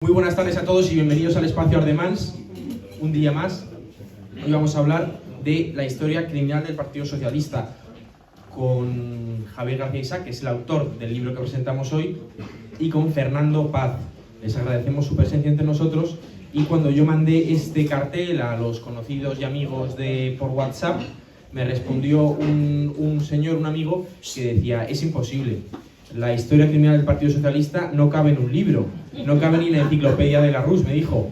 Muy buenas tardes a todos y bienvenidos al Espacio Ardemans, un día más. Hoy vamos a hablar de la historia criminal del Partido Socialista con Javier García Isaac, que es el autor del libro que presentamos hoy, y con Fernando Paz. Les agradecemos su presencia entre nosotros, y cuando yo mandé este cartel a los conocidos y amigos por WhatsApp, me respondió un amigo que decía: es imposible. La historia criminal del Partido Socialista no cabe en un libro, no cabe ni en la enciclopedia de Larousse, me dijo.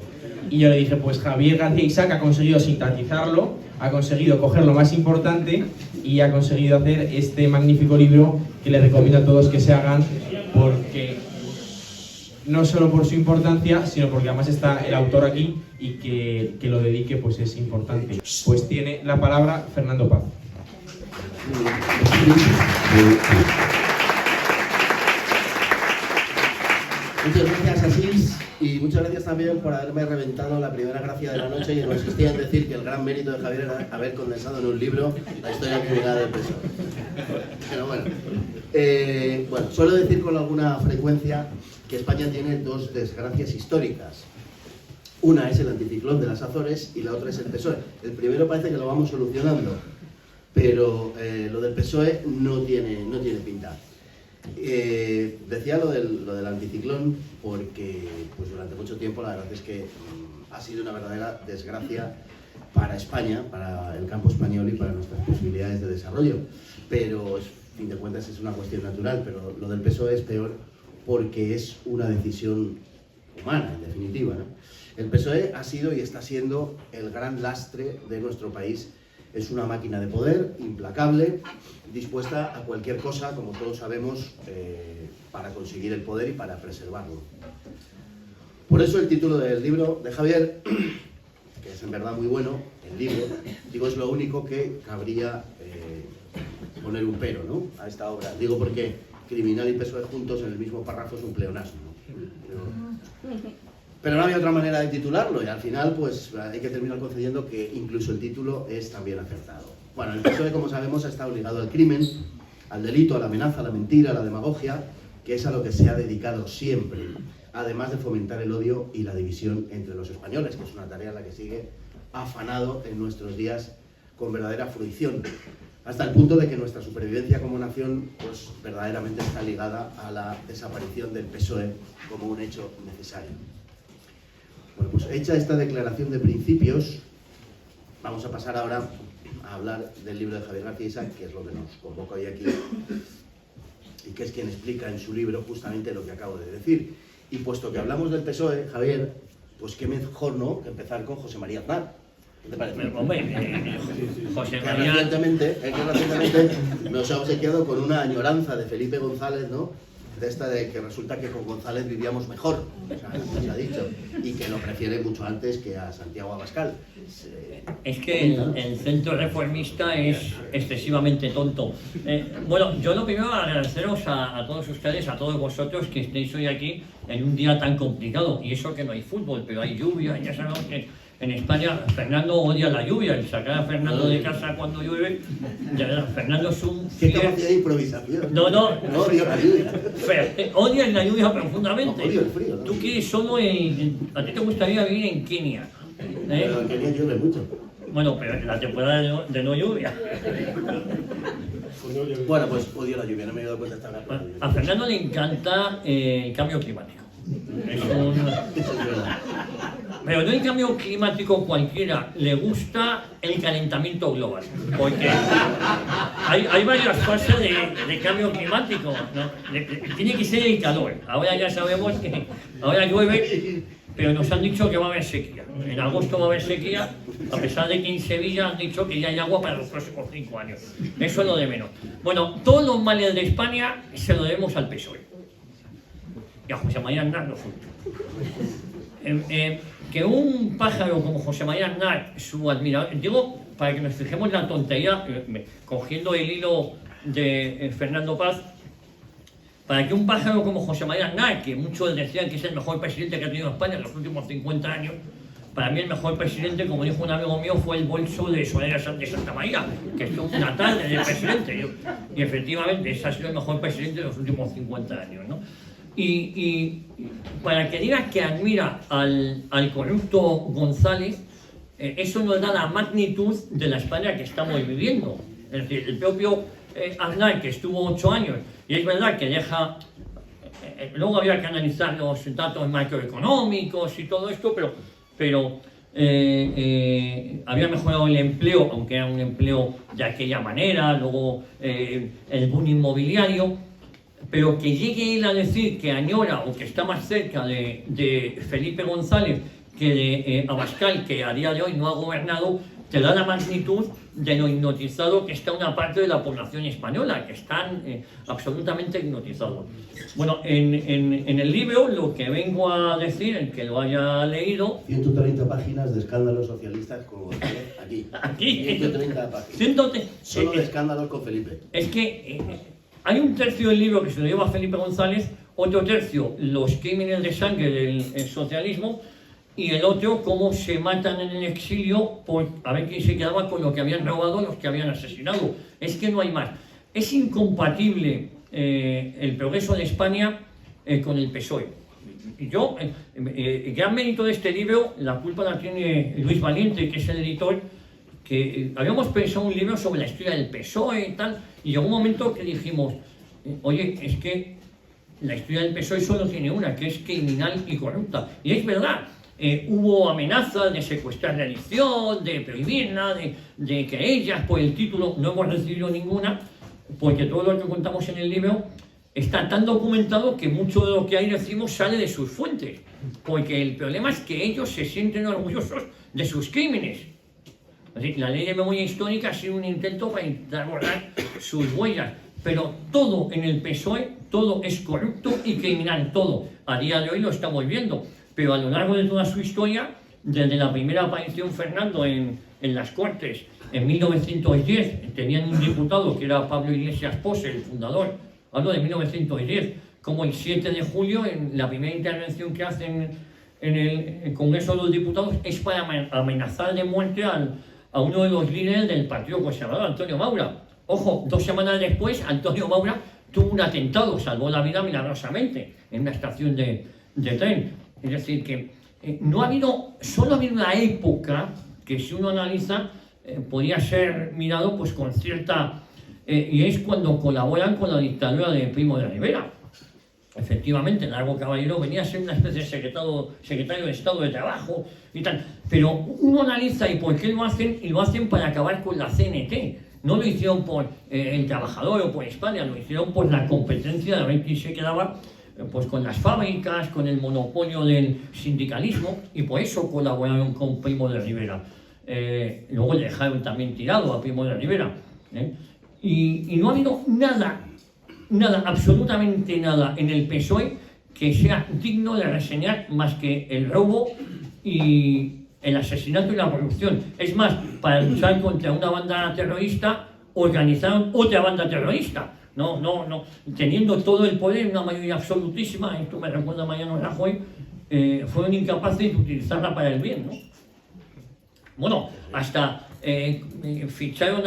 Y yo le dije, pues Javier García Isaac ha conseguido sintetizarlo, ha conseguido coger lo más importante y ha conseguido hacer este magnífico libro que les recomiendo a todos que se hagan, porque no solo por su importancia, sino porque además está el autor aquí y que lo dedique pues es importante. Pues tiene la palabra Fernando Paz. Muchas gracias, Asís, y muchas gracias también por haberme reventado la primera gracia de la noche y consistía en decir que el gran mérito de Javier era haber condensado en un libro la historia criminal del PSOE. Pero bueno, suelo decir con alguna frecuencia que España tiene dos desgracias históricas. Una es el anticiclón de las Azores y la otra es el PSOE. El primero parece que lo vamos solucionando, pero lo del PSOE no tiene pinta. Decía lo del anticiclón porque pues durante mucho tiempo la verdad es que ha sido una verdadera desgracia para España, para el campo español y para nuestras posibilidades de desarrollo, pero a fin de cuentas es una cuestión natural. Pero lo del PSOE es peor porque es una decisión humana, en definitiva, ¿no? El PSOE ha sido y está siendo el gran lastre de nuestro país. Es una máquina de poder implacable, dispuesta a cualquier cosa, como todos sabemos, para conseguir el poder y para preservarlo. Por eso el título del libro de Javier, que es en verdad muy bueno, el libro, digo, es lo único que cabría poner un pero, ¿no?, a esta obra. Digo porque criminal y PSOE juntos en el mismo párrafo es un pleonasmo, ¿no? Pero no había otra manera de titularlo y al final pues hay que terminar concediendo que incluso el título es también acertado. Bueno, el PSOE, como sabemos, ha estado ligado al crimen, al delito, a la amenaza, a la mentira, a la demagogia, que es a lo que se ha dedicado siempre, además de fomentar el odio y la división entre los españoles, que es una tarea en la que sigue afanado en nuestros días con verdadera fruición, hasta el punto de que nuestra supervivencia como nación pues verdaderamente está ligada a la desaparición del PSOE como un hecho necesario. Bueno, pues hecha esta declaración de principios, vamos a pasar ahora a hablar del libro de Javier García Isaac, que es lo que nos convoca hoy aquí, y que es quien explica en su libro justamente lo que acabo de decir. Y puesto que hablamos del PSOE, Javier, pues qué mejor, ¿no?, que empezar con José María Aznar. ¿Qué te parece? José Que María... recientemente nos ha obsequiado con una añoranza de Felipe González, ¿no?, de esta de que resulta que con González vivíamos mejor, o sea, se ha dicho, y que lo prefiere mucho antes que a Santiago Abascal. Es que el centro reformista es excesivamente tonto. Bueno, yo lo primero agradeceros a todos ustedes, a todos vosotros que estéis hoy aquí en un día tan complicado, y eso que no hay fútbol, pero hay lluvia, ya sabemos que en España Fernando odia la lluvia, el sacar a Fernando de casa cuando llueve, ya verdad, Fernando es un... ¿Qué capacidad de improvisación? No odio la lluvia. Odias la lluvia profundamente. No, odio el frío, ¿no? Tú quieres solo a ti te gustaría vivir en Kenia. Pero en Kenia llueve mucho. Bueno, pero en la temporada de no lluvia. Bueno, pues odio la lluvia, no me he dado cuenta hasta ahora. A Fernando le encanta el cambio climático. Eso es verdad. Pero no el cambio climático cualquiera, le gusta el calentamiento global, porque hay varias fases de cambio climático, ¿no? Tiene que ser el calor. Ahora ya sabemos que ahora llueve, pero nos han dicho que va a haber sequía. En agosto va a haber sequía, a pesar de que en Sevilla han dicho que ya hay agua para los próximos 5 años. Eso es lo de menos. Bueno, todos los males de España se lo debemos al PSOE. Y a José María Aznar lo suyo. Que un pájaro como José María Aznar, su admirador, digo, para que nos fijemos en la tontería, cogiendo el hilo de Fernando Paz, para que un pájaro como José María Aznar, que muchos decían que es el mejor presidente que ha tenido España en los últimos 50 años, para mí el mejor presidente, como dijo un amigo mío, fue el bolso de Soledad de Santa María, que estuvo una tarde de presidente, y efectivamente ese ha sido el mejor presidente de los últimos 50 años, ¿no? Y para que diga que admira al corrupto González, eso nos da la magnitud de la España que estamos viviendo. Es decir, el propio Aznar, que estuvo 8 años, y es verdad que deja... luego había que analizar los datos macroeconómicos y todo esto, pero había mejorado el empleo, aunque era un empleo de aquella manera, luego el boom inmobiliario, pero que llegue él a decir que añora o que está más cerca de Felipe González que de Abascal, que a día de hoy no ha gobernado, te da la magnitud de lo hipnotizado que está una parte de la población española, que están absolutamente hipnotizados. Bueno, en el libro lo que vengo a decir, el que lo haya leído... 130 páginas de escándalos socialistas con González, aquí. 130 páginas. Solo de escándalos con Felipe. Es que hay un tercio del libro que se lo lleva Felipe González, otro tercio los crímenes de sangre del socialismo, y el otro, cómo se matan en el exilio por a ver quién se quedaba con lo que habían robado, los que habían asesinado. Es que no hay más. Es incompatible el progreso de España con el PSOE. Yo, el gran mérito de este libro, la culpa la tiene Luis Valiente, que es el editor, que habíamos pensado un libro sobre la historia del PSOE y tal, y llegó un momento que dijimos, oye, es que la historia del PSOE solo tiene una, que es criminal y corrupta. Y es verdad. Hubo amenazas de secuestrar la elección, de prohibirla, de querellas por el título. No hemos recibido ninguna, porque todo lo que contamos en el libro está tan documentado que mucho de lo que ahí decimos sale de sus fuentes. Porque el problema es que ellos se sienten orgullosos de sus crímenes. Así, la ley de memoria histórica ha sido un intento para intentar borrar sus huellas. Pero todo en el PSOE, todo es corrupto y criminal, todo. A día de hoy lo estamos viendo. Pero a lo largo de toda su historia, desde la primera aparición Fernando en las Cortes, en 1910, tenían un diputado que era Pablo Iglesias Pose, el fundador, hablo de 1910, como el 7 de julio, en la primera intervención que hacen en el Congreso de los Diputados, es para amenazar de muerte a uno de los líderes del Partido Conservador, Antonio Maura. Ojo, 2 semanas después, Antonio Maura tuvo un atentado, salvó la vida milagrosamente en una estación de tren. Es decir, que solo ha habido una época que, si uno analiza, podría ser mirado pues con cierta... y es cuando colaboran con la dictadura de Primo de Rivera. Efectivamente, Largo Caballero venía a ser una especie de secretario de Estado de Trabajo y tal. Pero uno analiza y por qué lo hacen, y lo hacen para acabar con la CNT. No lo hicieron por el trabajador o por España, lo hicieron por la competencia de ver quién se quedaba pues con las fábricas, con el monopolio del sindicalismo, y por eso colaboraron con Primo de Rivera. Luego le dejaron también tirado a Primo de Rivera. Y no ha habido nada, absolutamente nada en el PSOE que sea digno de reseñar más que el robo y el asesinato y la corrupción. Es más, para luchar contra una banda terrorista, organizaron otra banda terrorista. No, teniendo todo el poder, una mayoría absolutísima, esto me recuerda a Mariano Rajoy, fueron incapaces de utilizarla para el bien, ¿no? Bueno, hasta ficharon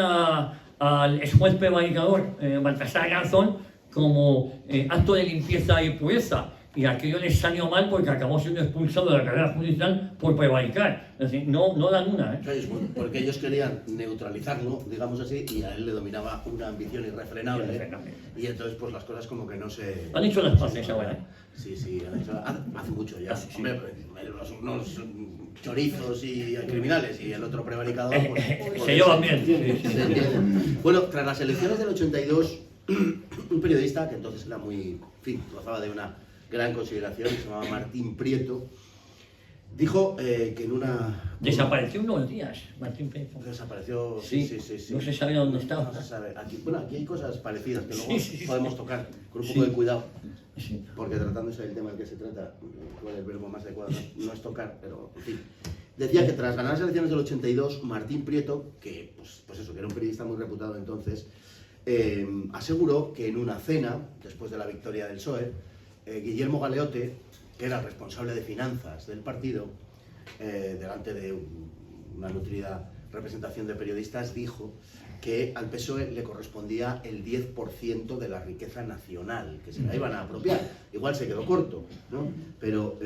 al ex-juez prevaricador Baltasar Garzón como acto de limpieza y pureza, y aquello les salió mal porque acabó siendo expulsado de la carrera judicial por prevaricar. Es decir, no dan una, ¿eh? Porque ellos querían neutralizarlo, digamos así, y a él le dominaba una ambición irrefrenable. Y entonces pues las cosas como que no se... Han hecho las paces ahora, ¿eh? Sí, han hecho hace mucho ya. Hombre, unos chorizos y criminales y el otro prevaricador... Pues, se llevan bien. Bueno, tras las elecciones del 82, un periodista que entonces era muy... En fin, gozaba de una gran consideración, que se llamaba Martín Prieto, dijo que en una... Desapareció unos días, Martín Prieto. Desapareció, sí. No se sabe dónde estaba. No se sabe. Aquí hay cosas parecidas que luego podemos tocar con un poco de cuidado. Sí. Porque tratándose del tema del que se trata, cuál es el verbo más adecuado, no es tocar, pero en fin. Decía que tras ganar las elecciones del 82, Martín Prieto, que pues eso, que era un periodista muy reputado entonces, aseguró que en una cena, después de la victoria del PSOE, Guillermo Galeote, que era el responsable de finanzas del partido, delante de una nutrida representación de periodistas, dijo que al PSOE le correspondía el 10% de la riqueza nacional, que se la iban a apropiar. Igual se quedó corto, ¿no? Pero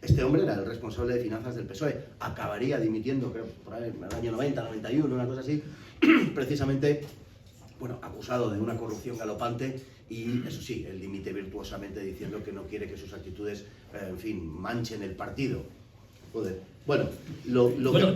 este hombre era el responsable de finanzas del PSOE, acabaría dimitiendo, creo, por ahí, en el año 90, 91, una cosa así, precisamente, bueno, acusado de una corrupción galopante, y eso sí, él dimite virtuosamente diciendo que no quiere que sus actitudes, en fin, manchen el partido. Joder. Bueno,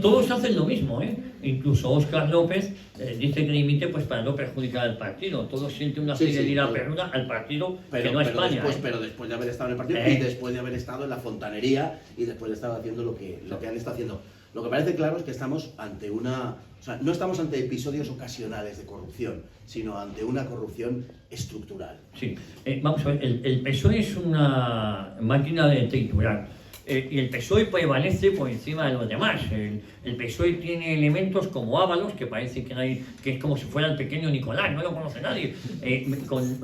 todos hacen lo mismo, ¿eh? Incluso Óscar López dice que dimite pues para no perjudicar al partido. Todos sienten una fidelidad perruda al partido, que no a España. Pero después de haber estado en el partido y después de haber estado en la fontanería y después de estar haciendo lo que han estado haciendo. Lo que parece claro es que estamos ante no estamos ante episodios ocasionales de corrupción, sino ante una corrupción estructural. Sí, vamos a ver, el PSOE es una máquina de triturar. Y el PSOE prevalece por encima de los demás. El PSOE tiene elementos como Ábalos, que parece que es como si fuera el pequeño Nicolás, no lo conoce nadie.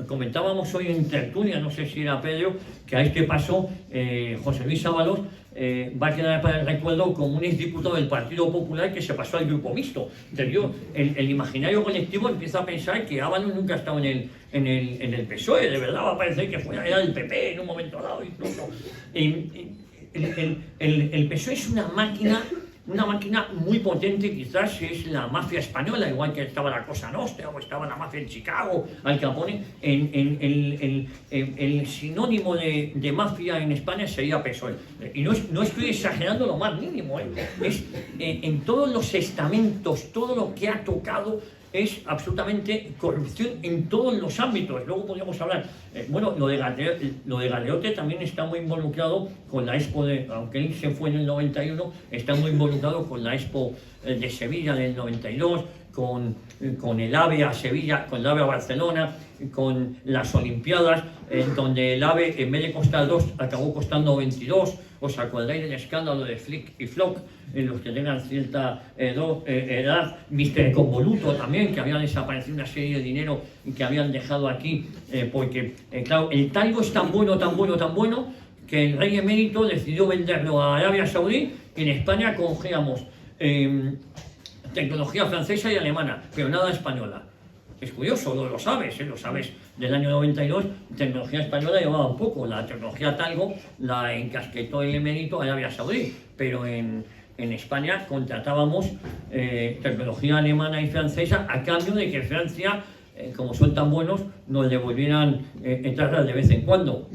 Comentábamos hoy en tertulia, no sé si era Pedro, que a este paso José Luis Ábalos va a quedar para el recuerdo como un exdiputado del Partido Popular que se pasó al grupo mixto. El imaginario colectivo empieza a pensar que Ábalos nunca ha estado en el PSOE, de verdad va a parecer que era del PP en un momento dado incluso. El PSOE es una máquina muy potente, quizás es la mafia española, igual que estaba la Cosa Nostra o estaba la mafia en Chicago, Al Capone. El sinónimo de mafia en España sería PSOE. Y no estoy exagerando lo más mínimo, es en todos los estamentos, todo lo que ha tocado es absolutamente corrupción en todos los ámbitos. Luego podríamos hablar, lo de Galeote también está muy involucrado con la Expo aunque él se fue en el 91, está muy involucrado con la Expo de Sevilla del 92, con el AVE a Sevilla, con el AVE a Barcelona, con las Olimpiadas, donde el AVE en vez de costar 2 acabó costando 22. ¿Os acordáis del escándalo de Flick y Flock? En los que tengan cierta edad, Mr. Convoluto también, que habían desaparecido una serie de dinero y que habían dejado aquí, porque, claro, el talgo es tan bueno, que el rey emérito decidió venderlo a Arabia Saudí, y en España cogíamos tecnología francesa y alemana, pero nada española. Es curioso, lo sabes del año 92, tecnología española llevaba un poco, la tecnología talgo la encasquetó el emérito a Arabia Saudí, pero en España contratábamos tecnología alemana y francesa a cambio de que Francia, como son tan buenos, nos devolvieran Etarras de vez en cuando.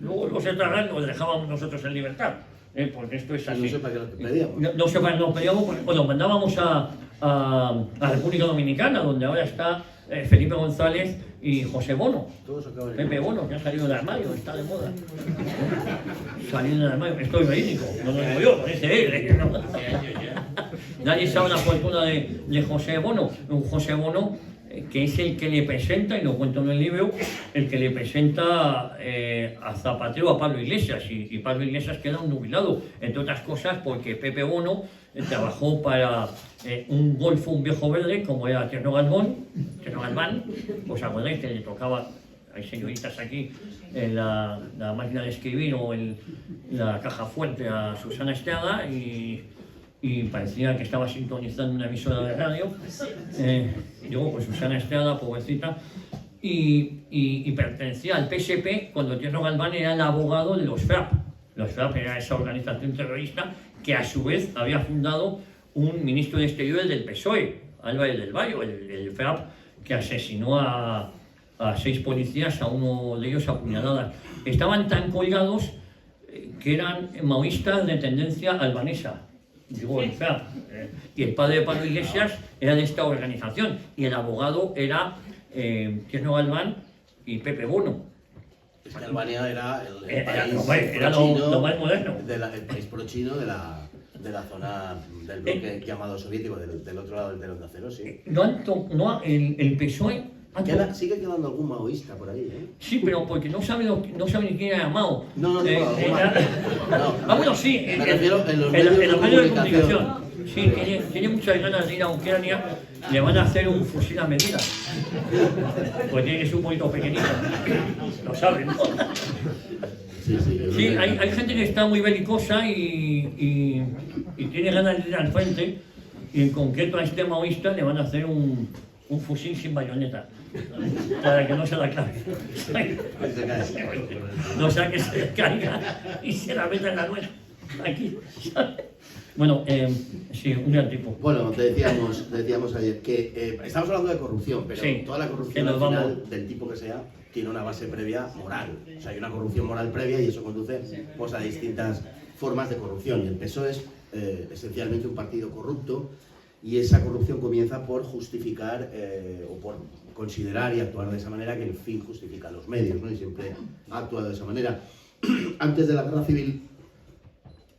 Luego los Etarras nos dejábamos nosotros en libertad, porque esto es así. No sé para qué lo pedíamos. No sé para qué lo pedíamos, lo mandábamos a República Dominicana, donde ahora está Felipe González y José Bono. Pepe Bono, que ha salido del armario, está de moda. Saliendo del armario, esto es verídico, no lo digo yo, lo dice él. Nadie sabe la fortuna de José Bono. Un José Bono que es el que le presenta, y lo cuento en el libro, el que le presenta a Zapatero a Pablo Iglesias, y Pablo Iglesias queda un nubilado, entre otras cosas porque Pepe Bono trabajó para un golfo, un viejo verde, como era Tierno Galván, ¿os acordáis que le tocaba? Hay señoritas aquí en la máquina de escribir o en la caja fuerte a Susana Estrada, y parecía que estaba sintonizando una emisora de radio. Digo, pues Susana Estrada, pobrecita, y pertenecía al PSP cuando Tierno Galván era el abogado de los FRAP. Los FRAP era esa organización terrorista que a su vez había fundado un ministro de Exteriores del PSOE, Álvarez del Valle, el FRAP, que asesinó a 6 policías, a uno de ellos a puñaladas. Estaban tan colgados que eran maoístas de tendencia albanesa. Digo, el FRAP. Y el padre de Pablo Iglesias era de esta organización, y el abogado era Tierno Galván y Pepe Bono. Es que Albania era el país lo más moderno. El país pro-chino de la zona del bloque llamado soviético, del otro lado del telón de acero, sí. El PSOE... Sigue quedando algún maoísta por ahí, ¿eh? Sí, pero porque no sabe ni quién era Mao. No, bueno, sí. Me refiero en los medios de comunicación. Sí, tiene muchas ganas de ir a Ucrania, le van a hacer un fusil a medida. Pues tiene que ser un poquito pequeñito. Lo saben, ¿no? Sí, hay gente que está muy belicosa y tiene ganas de ir al frente. y en concreto a este maoísta le van a hacer un fusil sin bayoneta, para que no se la clave. No sea que se le caiga y se la meta en la nuez. Aquí, ¿sabes? Bueno, sí, un gran tipo. Bueno, decíamos ayer que estamos hablando de corrupción, pero sí, toda la corrupción al final, del tipo que sea, tiene una base previa moral. O sea, hay una corrupción moral previa y eso conduce pues, a distintas formas de corrupción. Y el PSOE es esencialmente un partido corrupto y esa corrupción comienza por justificar o por considerar y actuar de esa manera que el fin justifica los medios, ¿no? Y siempre ha actuado de esa manera. Antes de la Guerra Civil,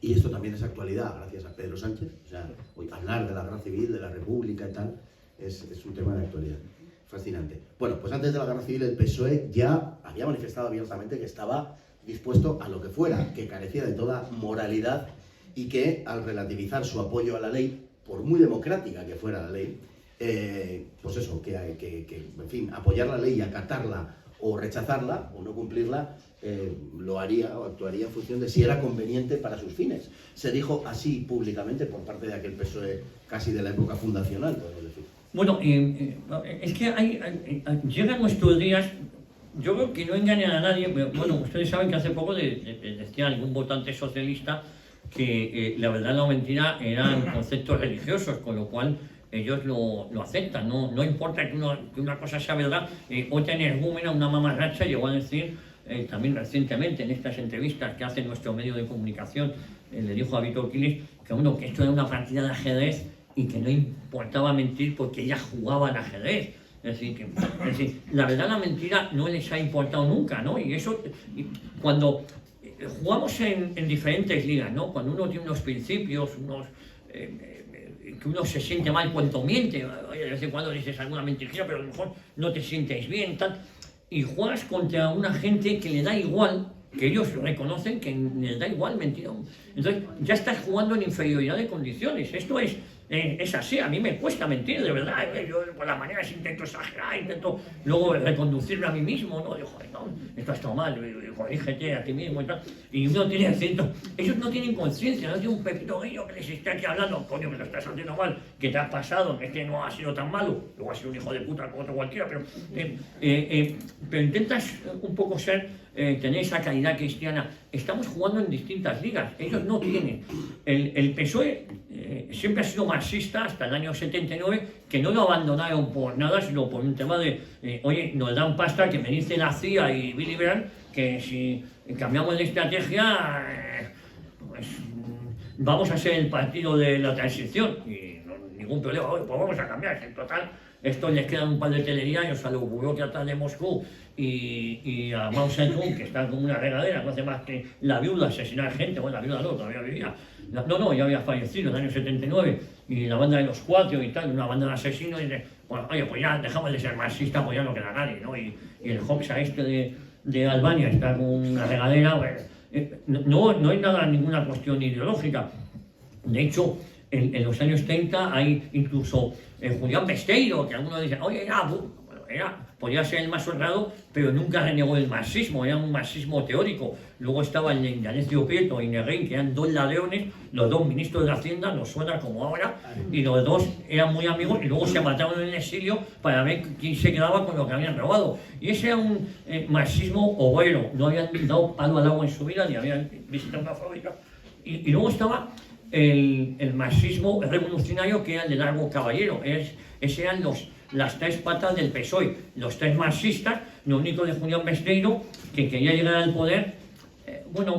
y esto también es actualidad gracias a Pedro Sánchez, o sea, hoy hablar de la Guerra Civil, de la República y tal, es un tema de actualidad. Fascinante. Bueno, pues antes de la Guerra Civil el PSOE ya había manifestado abiertamente que estaba dispuesto a lo que fuera, que carecía de toda moralidad y que al relativizar su apoyo a la ley, por muy democrática que fuera la ley, pues eso, que en fin, apoyar la ley y acatarla o rechazarla o no cumplirla, lo haría o actuaría en función de si era conveniente para sus fines. Se dijo así públicamente por parte de aquel PSOE casi de la época fundacional, podemos decir. Bueno, es que llegan nuestros días, yo creo que no engañan a nadie, pero bueno, ustedes saben que hace poco decía algún votante socialista que la verdad la mentira eran conceptos religiosos, con lo cual ellos lo aceptan, no importa que una cosa sea verdad. Otra energúmena, una mamarracha, llegó a decir también recientemente en estas entrevistas que hace nuestro medio de comunicación, le dijo a Víctor Quiles que esto era una partida de ajedrez y que no importaba mentir porque ella jugaba al ajedrez. Es decir, la verdad la mentira no les ha importado nunca, ¿no? Y eso, cuando jugamos en diferentes ligas, ¿no? Cuando uno tiene unos principios, que uno se siente mal cuando miente, de vez en cuando dices alguna mentira, pero a lo mejor no te sientes bien, tal, y juegas contra una gente que le da igual, que ellos reconocen que les da igual mentir. Entonces ya estás jugando en inferioridad de condiciones. Esto es así, a mí me cuesta mentir, de verdad. Yo por las mañanas intento exagerar, intento luego reconducirme a mí mismo, ¿no? Digo, joder, no, esto ha estado mal, corrígete a ti mismo y tal. Y uno tiene acento, ellos no tienen conciencia, no tienen un pepito grillo que les esté aquí hablando, coño, que lo estás haciendo mal, que te has pasado, que este no ha sido tan malo, luego ha sido un hijo de puta como otro cualquiera, pero intentas un poco tener esa calidad cristiana. Estamos jugando en distintas ligas, ellos no tienen. El PSOE siempre ha sido marxista hasta el año 79, que no lo abandonaron por nada, sino por un tema de, oye, nos dan pasta, que me dice la CIA y Billy Brandt, que si cambiamos de estrategia, pues vamos a ser el partido de la transición, y no, ningún problema, oye, pues vamos a cambiar, en total. Esto les quedan un par de telediarios a los burócratas de Moscú y a Mao Zedong, que está como una regadera, no hace más que la viuda asesinar gente. Bueno, la viuda no, todavía vivía. No, ya había fallecido en el año 79. Y la banda de los Cuatro y tal, una banda de asesinos, y dice, bueno, oye, pues ya dejamos de ser marxistas, pues ya no queda nadie, ¿no? Y el Hoxha de Albania está como una regadera. Bueno, no hay ninguna cuestión ideológica. De hecho, en los años 30 hay incluso Julián Besteiro, que algunos dicen, oye, podía ser el más honrado, pero nunca renegó el marxismo, era un marxismo teórico. Luego estaba el de Indalecio Prieto y Negrén, que eran dos ladrones, los dos ministros de Hacienda, nos suena como ahora, y los dos eran muy amigos, y luego se mataron en el exilio para ver quién se quedaba con lo que habían robado. Y ese era un marxismo obrero, no habían dado palo al agua en su vida, ni habían visitado una fábrica. Y luego estaba el marxismo revolucionario, que era el de Largo Caballero. Ese eran las tres patas del PSOE, los tres marxistas, lo único de Julián Besteiro, que quería llegar al poder,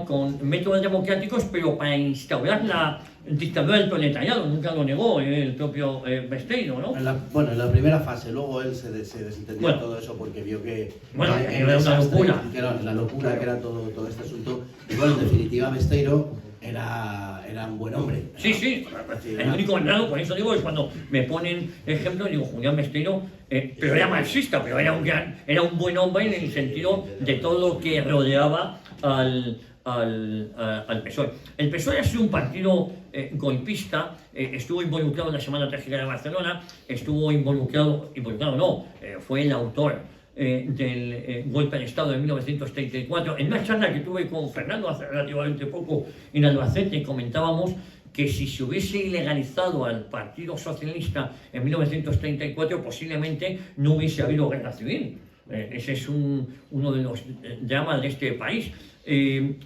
con métodos democráticos, pero para instaurar la dictadura del proletariado. Nunca lo negó el propio Besteiro, ¿no? En la primera fase, luego él se desentendió de todo eso porque vio que era una locura. Que era la locura, que era todo este asunto. Y bueno, en definitiva, Besteiro era un buen hombre. Sí. El único honrado, por eso digo, es cuando me ponen ejemplos, digo, Julián Besteiro, pero era marxista, pero era un buen hombre en el sentido de todo lo que rodeaba al PSOE. El PSOE ha sido un partido golpista, estuvo involucrado en la Semana Trágica de Barcelona, fue el autor del golpe de Estado de 1934. En una charla que tuve con Fernando hace relativamente poco en Albacete, comentábamos que si se hubiese ilegalizado al Partido Socialista en 1934 posiblemente no hubiese habido guerra civil. Ese es uno de los dramas de este país.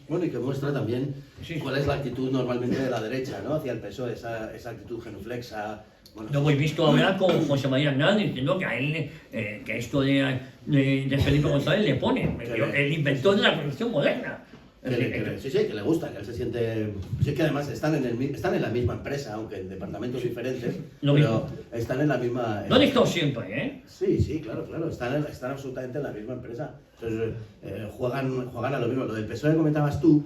Bueno, y que muestra también Sí. cuál es la actitud normalmente de la derecha, ¿no? Hacia el PSOE, esa actitud genuflexa. Bueno, Lo hemos visto ahora con José María Hernández, diciendo que a él, que esto de Felipe González le pone, el inventor de la corrupción moderna. Sí, que le gusta, que él se siente... Sí, que además están en la misma empresa, aunque en departamentos diferentes, Lo pero mismo. están en la misma... No han estado siempre, ¿eh? Sí, claro, están absolutamente en la misma empresa. Entonces, juegan a lo mismo. Lo del PSOE comentabas tú,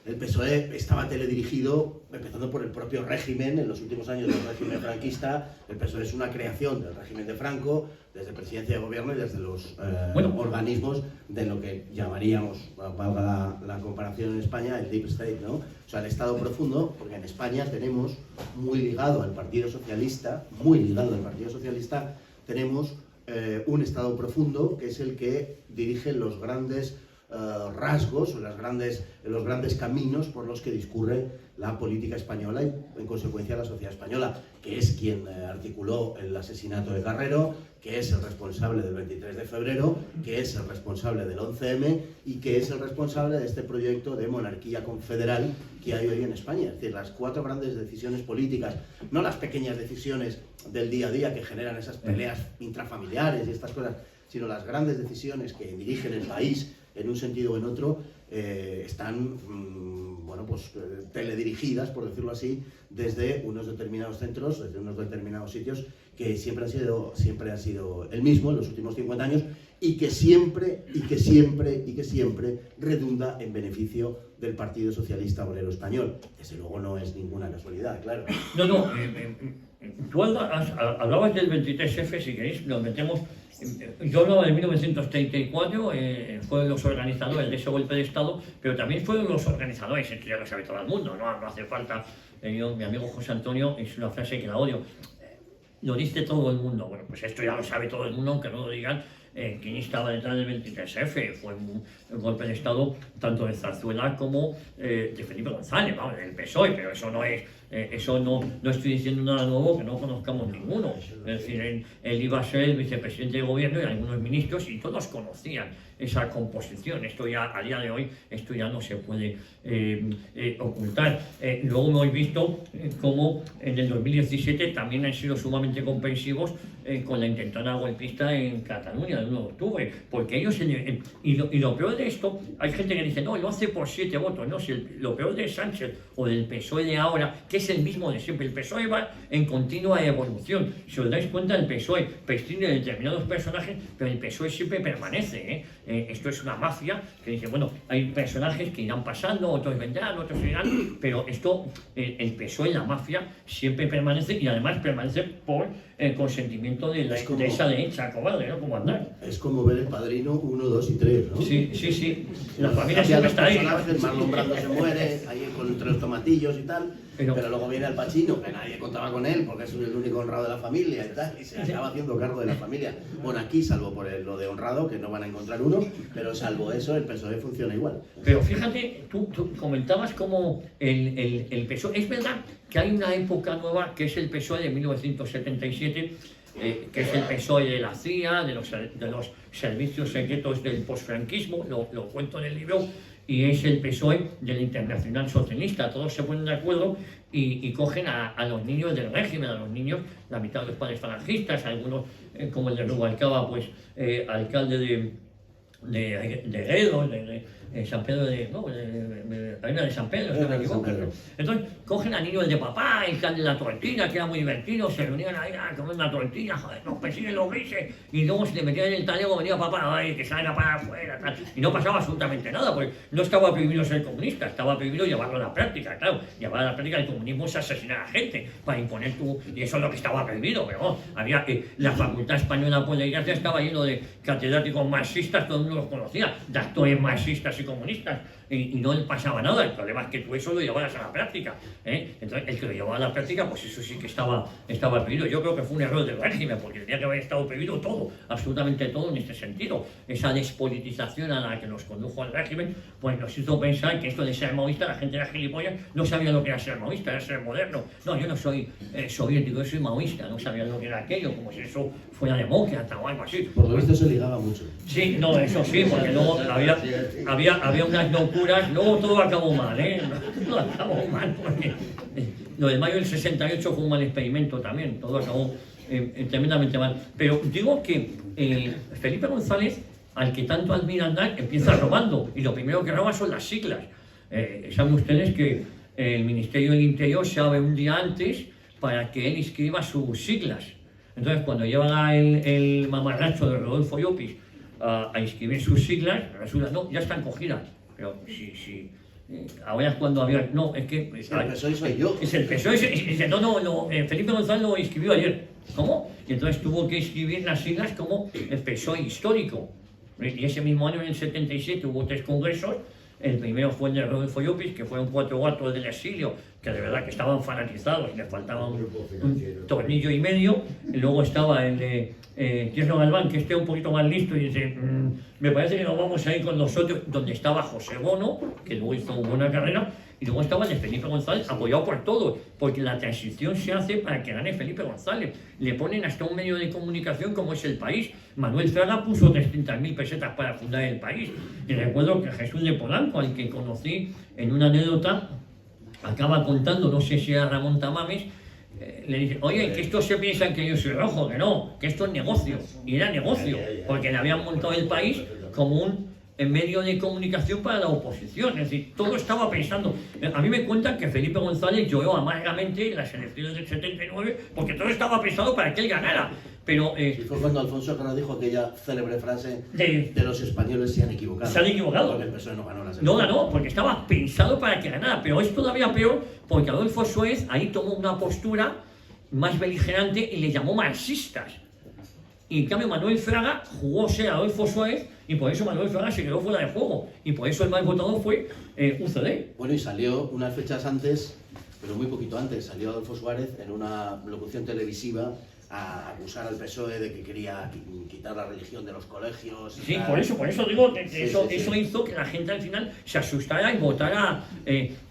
el PSOE estaba teledirigido, empezando por el propio régimen, en los últimos años del régimen franquista. El PSOE es una creación del régimen de Franco, desde presidencia de gobierno y desde los organismos de lo que llamaríamos, valga la comparación en España, el Deep State, ¿no? O sea, el Estado profundo, porque en España tenemos muy ligado al Partido Socialista, tenemos un Estado profundo que es el que dirige los grandes rasgos o los grandes caminos por los que discurre la política española y en consecuencia la sociedad española, que es quien articuló el asesinato de Carrero, que es el responsable del 23 de febrero, que es el responsable del 11M y que es el responsable de este proyecto de monarquía confederal que hay hoy en España. Es decir, las 4 grandes decisiones políticas, no las pequeñas decisiones del día a día que generan esas peleas intrafamiliares y estas cosas, sino las grandes decisiones que dirigen el país en un sentido o en otro, están teledirigidas, por decirlo así, desde unos determinados centros, desde unos determinados sitios que siempre han sido el mismo en los últimos 50 años y que siempre redunda en beneficio del Partido Socialista Obrero Español. Desde luego no es ninguna casualidad, claro. No, tú hablabas del 23F, si queréis, nos metemos. Yo hablaba de 1934, fueron los organizadores de ese golpe de Estado, pero también fueron los organizadores, esto ya lo sabe todo el mundo, no hace falta. Mi amigo José Antonio, es una frase que la odio, lo dice todo el mundo. Bueno, pues esto ya lo sabe todo el mundo, aunque no lo digan. ¿Quién estaba detrás del 23F? Fue un golpe de Estado tanto de Zarzuela como de Felipe González, vamos, del PSOE, pero eso no es, no estoy diciendo nada nuevo que no conozcamos ninguno. Es decir, él iba a ser el vicepresidente de gobierno y algunos ministros y todos conocían esa composición. Esto ya, a día de hoy, esto ya no se puede ocultar. Luego hemos visto cómo en el 2017 también han sido sumamente comprensivos con la intentona golpista en Cataluña, el 1 de octubre, porque ellos, y lo peor de esto, hay gente que dice, no, lo hace por 7 votos, no, si lo peor de Sánchez o del PSOE de ahora, que es el mismo de siempre, el PSOE va en continua evolución. Si os dais cuenta, el PSOE prescinde de determinados personajes, pero el PSOE siempre permanece, esto es una mafia que dice, bueno, hay personajes que irán pasando, otros vendrán, otros irán, pero esto, el PSOE, la mafia, siempre permanece y además permanece por el consentimiento de esa derecha cobarde, ¿no? Como andar. Es como ver El Padrino 1, 2 y 3, ¿no? Sí. La familia siempre está ahí. Marlon Brando se muere, ahí entre los tomatillos y tal, pero luego viene Al Pacino, que nadie contaba con él porque es el único honrado de la familia y tal, y se acaba haciendo cargo de la familia. Bueno, aquí, salvo por lo de honrado, que no van a encontrar uno, pero salvo eso, el PSOE funciona igual. Pero fíjate, tú comentabas como el PSOE, es verdad que hay una época nueva que es el PSOE de 1977, que es el PSOE de la CIA, de los servicios secretos del posfranquismo, lo cuento en el libro, y es el PSOE de la Internacional Socialista. Todos se ponen de acuerdo y cogen a los niños del régimen, a los niños, la mitad de los padres falangistas, algunos, como el de Rubalcaba, pues alcalde de Guedo, de San Pedro de San Pedro, si no me equivoco. Entonces, cogen a niños de papá, el de la tortilla, que era muy divertido, se reunían ahí a comer una tortilla, joder, nos persiguen los grises, y luego se le metían en el talego, venía papá, ay, que salga para afuera, tal, y no pasaba absolutamente nada, porque no estaba prohibido ser comunista, estaba prohibido llevarlo a la práctica, claro, llevar a la práctica el comunismo es asesinar a gente, para imponer y eso es lo que estaba prohibido, pero no, había, la Facultad Española por la Iglesia estaba lleno de catedráticos marxistas, todo el mundo los conocía, de actores marxistas y comunistas y no pasaba nada. El problema es que tú eso lo llevaras a la práctica, ¿eh? Entonces, el que lo llevaba a la práctica, pues eso sí que estaba prohibido. Yo creo que fue un error del régimen, porque tenía que haber estado prohibido todo, absolutamente todo en este sentido. Esa despolitización a la que nos condujo al régimen, pues nos hizo pensar que esto de ser maoísta, la gente era gilipollas, no sabía lo que era ser maoísta, era ser moderno. No, yo no soy soviético, yo soy maoísta, no sabía lo que era aquello, como si eso fuera demócrata o algo así. Por lo visto se ligaba mucho. Sí, no, eso sí, porque luego había unas locuras, luego todo acabó mal, ¿eh? No acabó mal, porque lo de mayo del 68 fue un mal experimento también, todo acabó tremendamente mal. Pero digo que Felipe González, al que tanto admira Aznar, empieza robando, y lo primero que roba son las siglas. Saben ustedes que el Ministerio del Interior se abre un día antes para que él inscriba sus siglas. Entonces, cuando lleva el mamarracho de Rodolfo Llopis a inscribir sus siglas, resulta, no, ya están cogidas. Pero si ahora es cuando había... No, es que... El PSOE soy yo. Es el PSOE, dice, no, Felipe González lo inscribió ayer. ¿Cómo? Y entonces tuvo que escribir las siglas como el PSOE histórico. Y ese mismo año, en el 77, hubo 3 congresos. El primero fue el de Rodolfo Llopis, que fueron 4 gatos del exilio, que de verdad que estaban fanatizados y les faltaba un tornillo y medio. Y luego estaba el de Tierno Galván, que esté un poquito más listo, y dice, me parece que nos vamos a ir con nosotros, donde estaba José Bono, que luego hizo una buena carrera, y luego estaba el de Felipe González, apoyado por todos, porque la transición se hace para que gane Felipe González. Le ponen hasta un medio de comunicación como es El País. Manuel Fraga puso 300.000 pesetas para fundar El País. Y recuerdo que Jesús de Polanco, al que conocí en una anécdota, acaba contando, no sé si era Ramón Tamames, le dice, oye, que estos se piensan que yo soy rojo, que no, que esto es negocio. Y era negocio, porque le habían montado El País como un medio de comunicación para la oposición. Es decir, todo estaba pensando. A mí me cuentan que Felipe González lloró amargamente en las elecciones del 79 porque todo estaba pensado para que él ganara. Pero y fue cuando Alfonso Guerra dijo aquella célebre frase de los españoles se han equivocado. Se han equivocado. Porque el PSOE no ganó las elecciones. No ganó, porque estaba pensado para que ganara. Pero es todavía peor porque Adolfo Suárez ahí tomó una postura más beligerante y le llamó marxistas. Y en cambio Manuel Fraga jugó ser Adolfo Suárez y por eso Manuel Fraga se quedó fuera de juego. Y por eso el más votado fue UCD. Bueno, y salió unas fechas antes, pero muy poquito antes, salió Adolfo Suárez en una locución televisiva a acusar al PSOE de que quería quitar la religión de los colegios. Sí, por eso digo que Sí, eso sí. hizo que la gente al final se asustara y votara,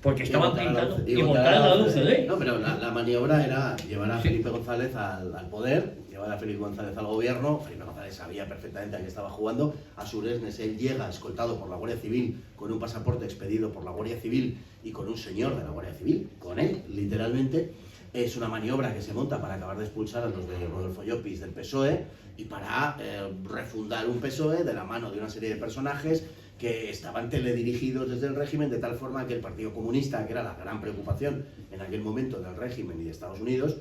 porque estaban pintando, y votara votara a la UCD. No, pero la maniobra era llevar a Felipe González al poder, llevar a Felipe González al gobierno. Felipe González sabía perfectamente a qué estaba jugando. A Suresnes él llega escoltado por la Guardia Civil, con un pasaporte expedido por la Guardia Civil y con un señor de la Guardia Civil, con él, literalmente. Es una maniobra que se monta para acabar de expulsar a los de Rodolfo Llopis del PSOE y para refundar un PSOE de la mano de una serie de personajes que estaban teledirigidos desde el régimen, de tal forma que el Partido Comunista, que era la gran preocupación en aquel momento del régimen y de Estados Unidos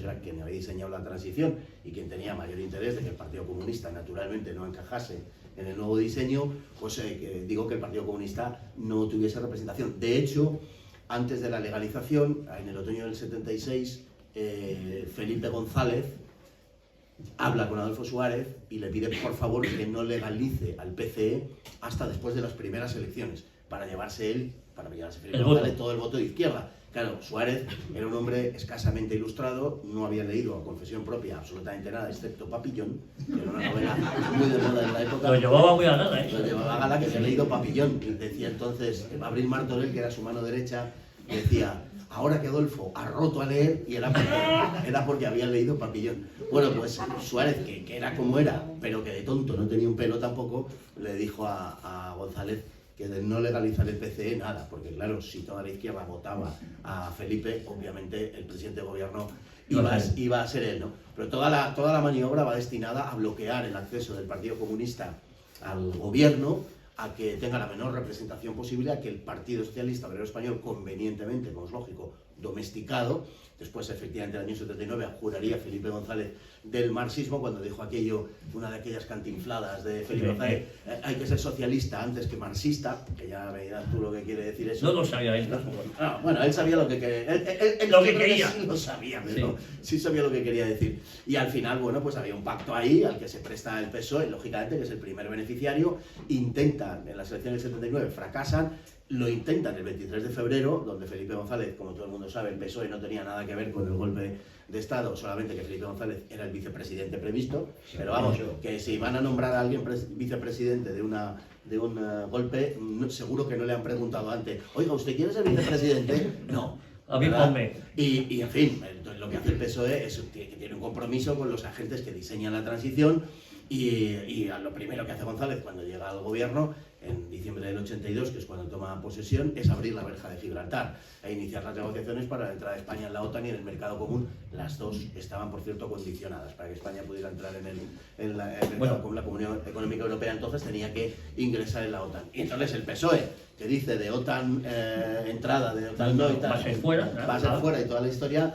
era quien había diseñado la transición y quien tenía mayor interés de que el Partido Comunista naturalmente no encajase en el nuevo diseño, pues digo que el Partido Comunista no tuviese representación. De hecho, antes de la legalización, en el otoño del 76, Felipe González habla con Adolfo Suárez y le pide por favor que no legalice al PCE hasta después de las primeras elecciones, para llevarse Felipe González todo el voto de izquierda. Claro, Suárez era un hombre escasamente ilustrado, no había leído a confesión propia absolutamente nada, excepto Papillón, que era una novela muy de moda en la época. Lo llevaba muy a gala, ¿eh? Lo llevaba a gala, que había leído Papillón. Y decía entonces, Abril Martorell, que era su mano derecha, decía, ahora que Adolfo ha roto a leer, y era porque había leído Papillón. Bueno, pues Suárez, que era como era, pero que de tonto no tenía un pelo tampoco, le dijo a González que de no legalizar el PCE, nada, porque claro, si toda la izquierda votaba a Felipe, obviamente el presidente de gobierno iba a ser él, ¿no? Pero toda la maniobra va destinada a bloquear el acceso del Partido Comunista al gobierno, a que tenga la menor representación posible, a que el Partido Socialista Obrero Español, convenientemente, como es lógico, domesticado. Después, efectivamente, en el año 79 juraría Felipe González del marxismo cuando dijo aquello, una de aquellas cantinfladas de Felipe González, hay que ser socialista antes que marxista, que ya veías tú lo que quiere decir eso. No lo sabía él. Bueno, él sabía lo que quería. Él lo que quería. Sí lo sabía, pero sí sabía lo que quería decir. Y al final, bueno, pues había un pacto ahí al que se presta el PSOE, lógicamente, que es el primer beneficiario, intenta en las elecciones del 79 fracasan, lo intentan el 23 de febrero, donde Felipe González, como todo el mundo sabe, el PSOE no tenía nada que ver con el golpe de Estado, solamente que Felipe González era el vicepresidente previsto, pero vamos, que si van a nombrar a alguien vicepresidente de un golpe, seguro que no le han preguntado antes, oiga, ¿usted quiere ser vicepresidente? No. A mí ponme. Y en fin, lo que hace el PSOE es que tiene un compromiso con los agentes que diseñan la transición y lo primero que hace González cuando llega al gobierno en diciembre del 82, que es cuando toma posesión, es abrir la verja de Gibraltar e iniciar las negociaciones para la entrada de España en la OTAN y en el mercado común. Las dos estaban, por cierto, condicionadas para que España pudiera entrar en el mercado común, la Comunión Económica Europea, entonces tenía que ingresar en la OTAN. Y entonces el PSOE, que dice de OTAN entrada, de OTAN no y tal, va a ser fuera, y toda la historia,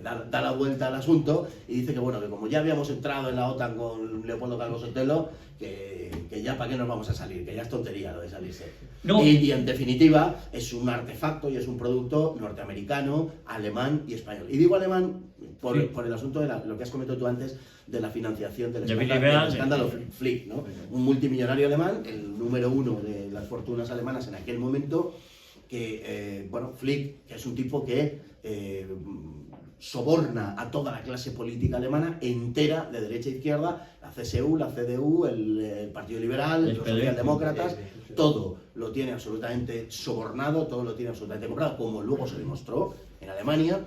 da la vuelta al asunto y dice que bueno, que como ya habíamos entrado en la OTAN con Leopoldo Calvo Sotelo, que ya para qué nos vamos a salir, que ya es tontería lo de salirse. No. Y en definitiva es un artefacto y es un producto norteamericano, alemán y español. Y digo alemán por el asunto de lo que has comentado tú antes de la financiación del escándalo Flick, ¿no? Un multimillonario alemán, el número uno de las fortunas alemanas en aquel momento, que, Flick, que es un tipo que soborna a toda la clase política alemana entera, de derecha a izquierda, la CSU, la CDU, el Partido Liberal, los socialdemócratas, todo lo tiene absolutamente sobornado, todo lo tiene absolutamente comprado, como luego se demostró en Alemania.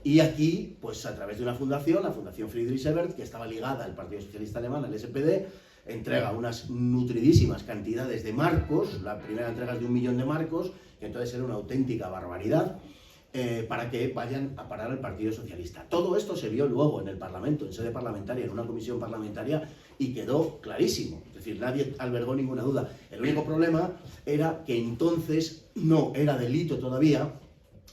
Y aquí, pues a través de una fundación, la Fundación Friedrich Ebert, que estaba ligada al Partido Socialista Alemán, al SPD, entrega unas nutridísimas cantidades de marcos, la primera entrega es de 1 millón de marcos, que entonces era una auténtica barbaridad, para que vayan a parar al Partido Socialista. Todo esto se vio luego en el Parlamento, en sede parlamentaria, en una comisión parlamentaria, y quedó clarísimo. Es decir, nadie albergó ninguna duda. El único problema era que entonces no era delito todavía,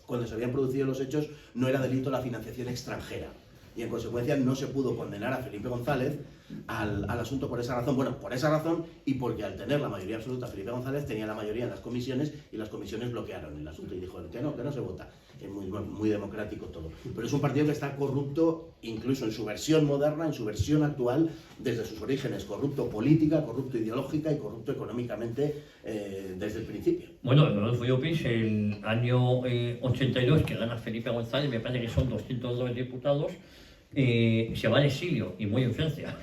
cuando se habían producido los hechos, no era delito la financiación extranjera. Y en consecuencia no se pudo condenar a Felipe González al asunto por esa razón. Bueno, por esa razón y porque al tener la mayoría absoluta Felipe González tenía la mayoría en las comisiones y las comisiones bloquearon el asunto y dijo que no se vota. Es muy democrático todo. Pero es un partido que está corrupto incluso en su versión moderna, en su versión actual, desde sus orígenes. Corrupto política, corrupto ideológica y corrupto económicamente desde el principio. Bueno, Rodolfo Llopis, el año 82, que gana Felipe González, me parece que son 202 diputados, se va al exilio, y muy en Francia.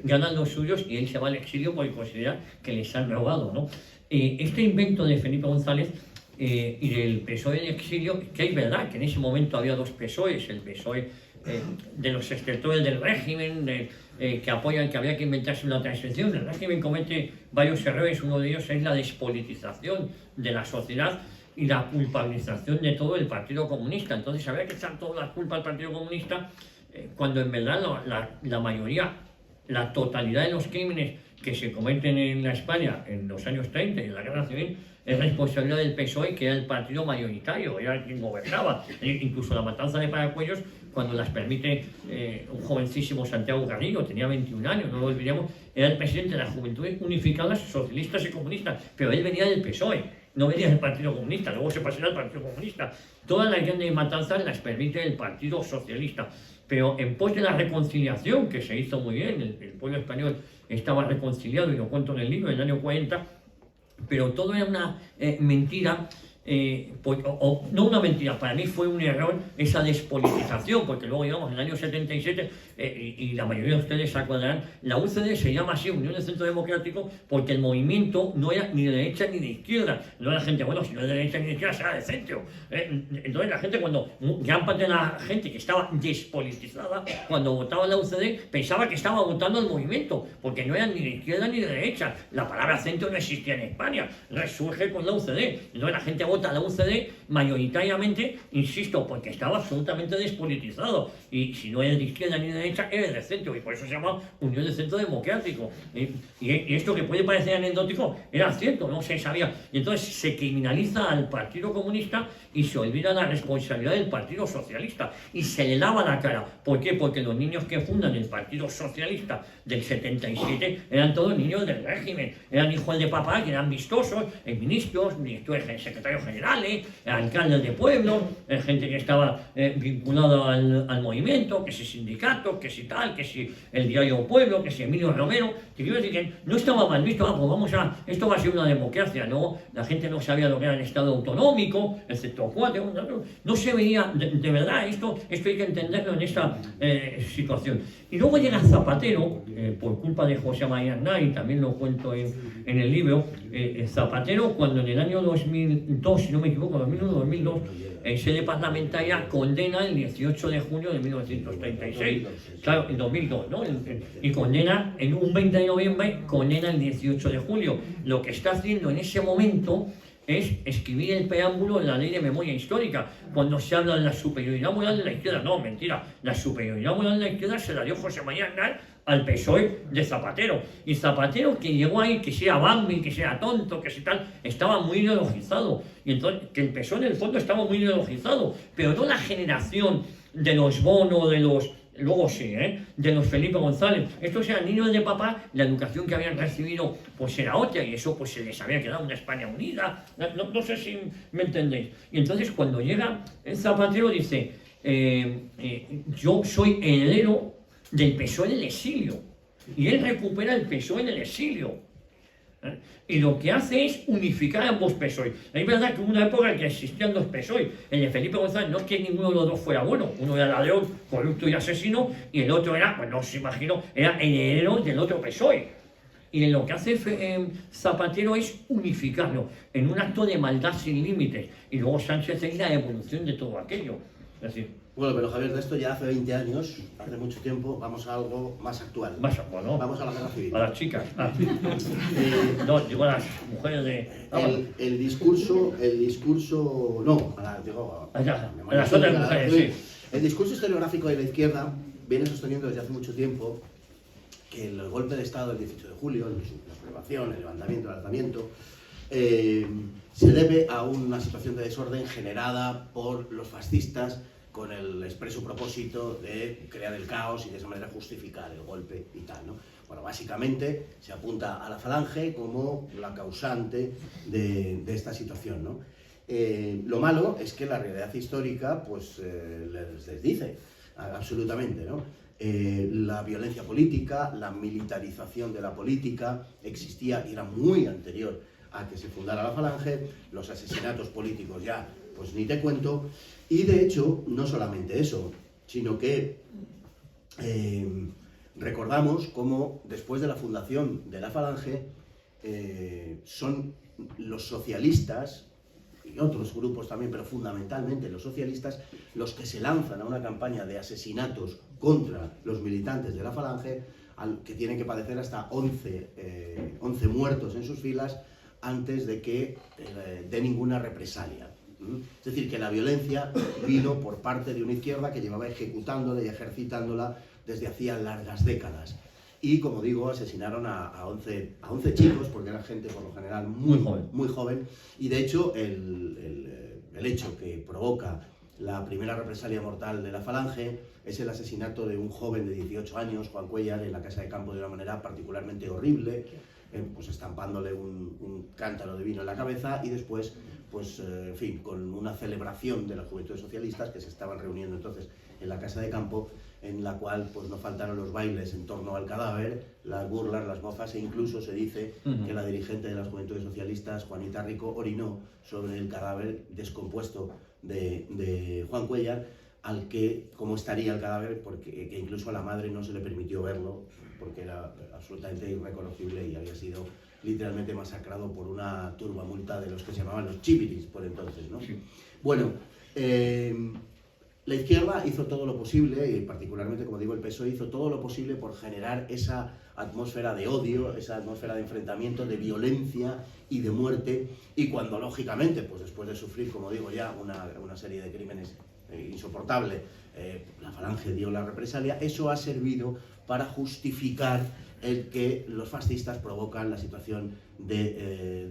Ganan los suyos y él se va al exilio porque considera que les han robado, ¿no? Este invento de Felipe González y del PSOE de exilio, que es verdad que en ese momento había dos PSOEs, el PSOE de los extractores del régimen, que apoyan que había que inventarse una transición. El régimen comete varios errores, uno de ellos es la despolitización de la sociedad y la culpabilización de todo el Partido Comunista. Entonces había que echar toda la culpa al Partido Comunista, cuando en verdad la mayoría, la totalidad de los crímenes que se cometen en la España en los años 30 y en la Guerra Civil es responsabilidad del PSOE, que era el partido mayoritario, era quien gobernaba. Incluso la matanza de Paracuellos, cuando las permite un jovencísimo Santiago Garrido, tenía 21 años, no lo olvidemos, era el presidente de las Juventudes Unificadas Socialistas y Comunistas, pero él venía del PSOE, no venía del Partido Comunista, luego se pasó al Partido Comunista. Todas las grandes matanzas las permite el Partido Socialista, pero en pos de la reconciliación, que se hizo muy bien, el pueblo español estaba reconciliado, y lo cuento en el libro, en el año 40, pero todo era una mentira, no una mentira, para mí fue un error esa despolitización, porque luego llegamos en el año 77, y la mayoría de ustedes se acordarán, la UCD se llama así, Unión del Centro Democrático, porque el movimiento no era ni de derecha ni de izquierda. No era gente, bueno, si no es de derecha ni de izquierda, será de centro. Entonces la gente, cuando gran parte de la gente que estaba despolitizada, cuando votaba la UCD, pensaba que estaba votando al movimiento, porque no eran ni de izquierda ni de derecha. La palabra centro no existía en España, resurge con la UCD. Entonces la gente vota a la UCD mayoritariamente, insisto, porque estaba absolutamente despolitizado, y si no eres de izquierda ni de derecha, eres de centro, y por eso se llama Unión del Centro Democrático. Y esto, que puede parecer anecdótico, era cierto, no se sabía. Y entonces se criminaliza al Partido Comunista y se olvida la responsabilidad del Partido Socialista, y se le lava la cara. ¿Por qué? Porque los niños que fundan el Partido Socialista del 77 eran todos niños del régimen, eran hijos de papá, que eran vistosos, ministros, secretarios secretarios generales, alcaldes de pueblo, gente que estaba vinculada al movimiento, que si sindicato, que si tal, que si el diario Pueblo, que si Emilio Romero. Te quiero decir que no estaba mal visto, pues esto va a ser una democracia, ¿no? La gente no sabía lo que era el Estado autonómico, excepto 4, no se veía, de verdad, esto hay que entenderlo en esta situación. Y luego llega Zapatero, por culpa de José María Aznar, y también lo cuento en el libro, Zapatero, cuando en el año 2002, si no me equivoco, 2001-2002, en sede parlamentaria condena el 18 de junio de 1936, claro, en 2002, ¿no? Y condena, en un 20 de noviembre, condena el 18 de julio. Lo que está haciendo en ese momento es escribir el preámbulo en la Ley de Memoria Histórica, cuando se habla de la superioridad moral de la izquierda. No, mentira, la superioridad moral de la izquierda se la dio José María Aznar al PSOE de Zapatero. Y Zapatero, que llegó ahí, que sea Bambi, que sea tonto, que sea tal, estaba muy ideologizado. Y entonces, que el PSOE en el fondo estaba muy ideologizado, pero no la generación de los Bono, de los... Luego sí, de los Felipe González. Estos eran niños de papá, la educación que habían recibido pues era otra, y eso pues se les había quedado una España unida. No sé si me entendéis. Y entonces cuando llega Zapatero dice, yo soy heredero del PSOE en el exilio. Y él recupera el PSOE en el exilio. Y lo que hace es unificar ambos PSOE. Es verdad que hubo una época en que existían dos PSOE. El de Felipe González no es que ninguno de los dos fuera bueno. Uno era ladrón, corrupto y asesino, y el otro era, pues no se imagino, era heredero del otro PSOE. Y lo que hace Zapatero es unificarlo en un acto de maldad sin límites. Y luego Sánchez es la evolución de todo aquello. Es decir, bueno, pero Javier, de esto ya hace 20 años, hace mucho tiempo, vamos a algo más actual. Más actual, ¿no? Vamos a la guerra civil. A las chicas. No, digo a las mujeres de... El discurso, no, digo... A las otras mujeres, sí. El discurso historiográfico de la izquierda viene sosteniendo desde hace mucho tiempo que el golpe de Estado del 18 de julio, la sublevación, el levantamiento, el alzamiento, se debe a una situación de desorden generada por los fascistas con el expreso propósito de crear el caos y de esa manera justificar el golpe y tal, ¿no? Bueno, básicamente se apunta a la Falange como la causante de esta situación, ¿no? Lo malo es que la realidad histórica pues les desdice absolutamente, ¿no? La violencia política, la militarización de la política existía y era muy anterior a que se fundara la Falange, los asesinatos políticos ya, pues ni te cuento, y de hecho, no solamente eso, sino que recordamos cómo después de la fundación de la Falange son los socialistas y otros grupos también, pero fundamentalmente los socialistas, los que se lanzan a una campaña de asesinatos contra los militantes de la Falange, que tienen que padecer hasta 11 muertos en sus filas antes de que dé ninguna represalia. Es decir, que la violencia vino por parte de una izquierda que llevaba ejecutándola y ejercitándola desde hacía largas décadas. Y, como digo, asesinaron a 11 chicos, porque era gente, por lo general, muy joven. Y, de hecho, el hecho que provoca la primera represalia mortal de la Falange es el asesinato de un joven de 18 años, Juan Cuéllar, en la casa de campo de una manera particularmente horrible, pues estampándole un cántaro de vino en la cabeza y después, pues, en fin, con una celebración de las Juventudes Socialistas que se estaban reuniendo entonces en la casa de campo, en la cual pues no faltaron los bailes en torno al cadáver, las burlas, las mofas, e incluso se dice que la dirigente de las Juventudes Socialistas, Juanita Rico, orinó sobre el cadáver descompuesto de Juan Cuéllar, al que, como estaría el cadáver, porque que incluso a la madre no se le permitió verlo, porque era absolutamente irreconocible y había sido literalmente masacrado por una turbamulta de los que se llamaban los chiviris por entonces, ¿no? Sí. Bueno, la izquierda hizo todo lo posible, y particularmente, como digo, el PSOE hizo todo lo posible por generar esa atmósfera de odio, esa atmósfera de enfrentamiento, de violencia y de muerte, y cuando, lógicamente, pues después de sufrir, como digo ya, una serie de crímenes insoportables, la Falange dio la represalia, eso ha servido para justificar el que los fascistas provocan la situación de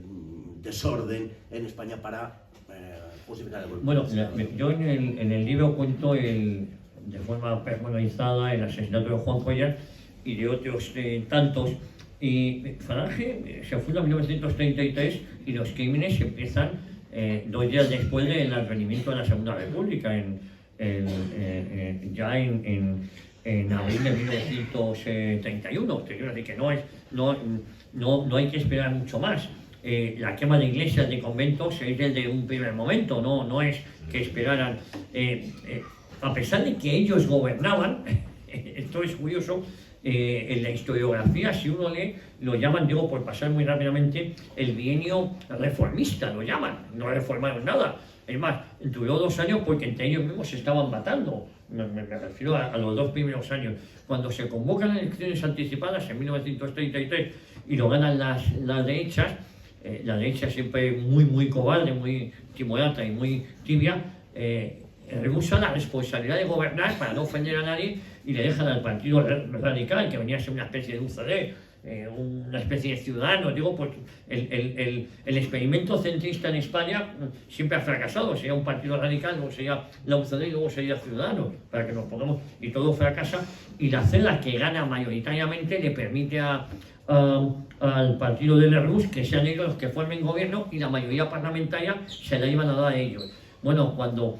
desorden en España para justificar el golpe. Bueno, yo en el libro cuento de forma personalizada el asesinato de Juan Cuéllar y de otros tantos. Y Falange se funda en 1933 y los crímenes empiezan 2 días después del advenimiento de la Segunda República, ya en abril de 1931. Te quiero decir que no hay que esperar mucho más. La quema de iglesias, de conventos, es desde un primer momento, no es que esperaran. A pesar de que ellos gobernaban, esto es curioso, en la historiografía, si uno lee, lo llaman, digo por pasar muy rápidamente, el bienio reformista, lo llaman, no reformaron nada. Es más, duró 2 años porque entre ellos mismos se estaban matando. Me refiero a los 2 primeros años. Cuando se convocan elecciones anticipadas en 1933 y lo ganan las derechas, la derecha siempre muy cobarde, muy timorata y muy tibia, rehúsa la responsabilidad de gobernar para no ofender a nadie y le dejan al Partido Radical, que venía a ser una especie de UCD, una especie de ciudadanos. Digo, pues el experimento centrista en España siempre ha fracasado. Sería un partido radical, luego sería la UCD y luego sería Ciudadanos, para que nos pongamos, y todo fracasa. Y la celda que gana mayoritariamente le permite al partido de Lerroux que sean ellos los que formen gobierno, y la mayoría parlamentaria se la iban a dar a ellos. Bueno, cuando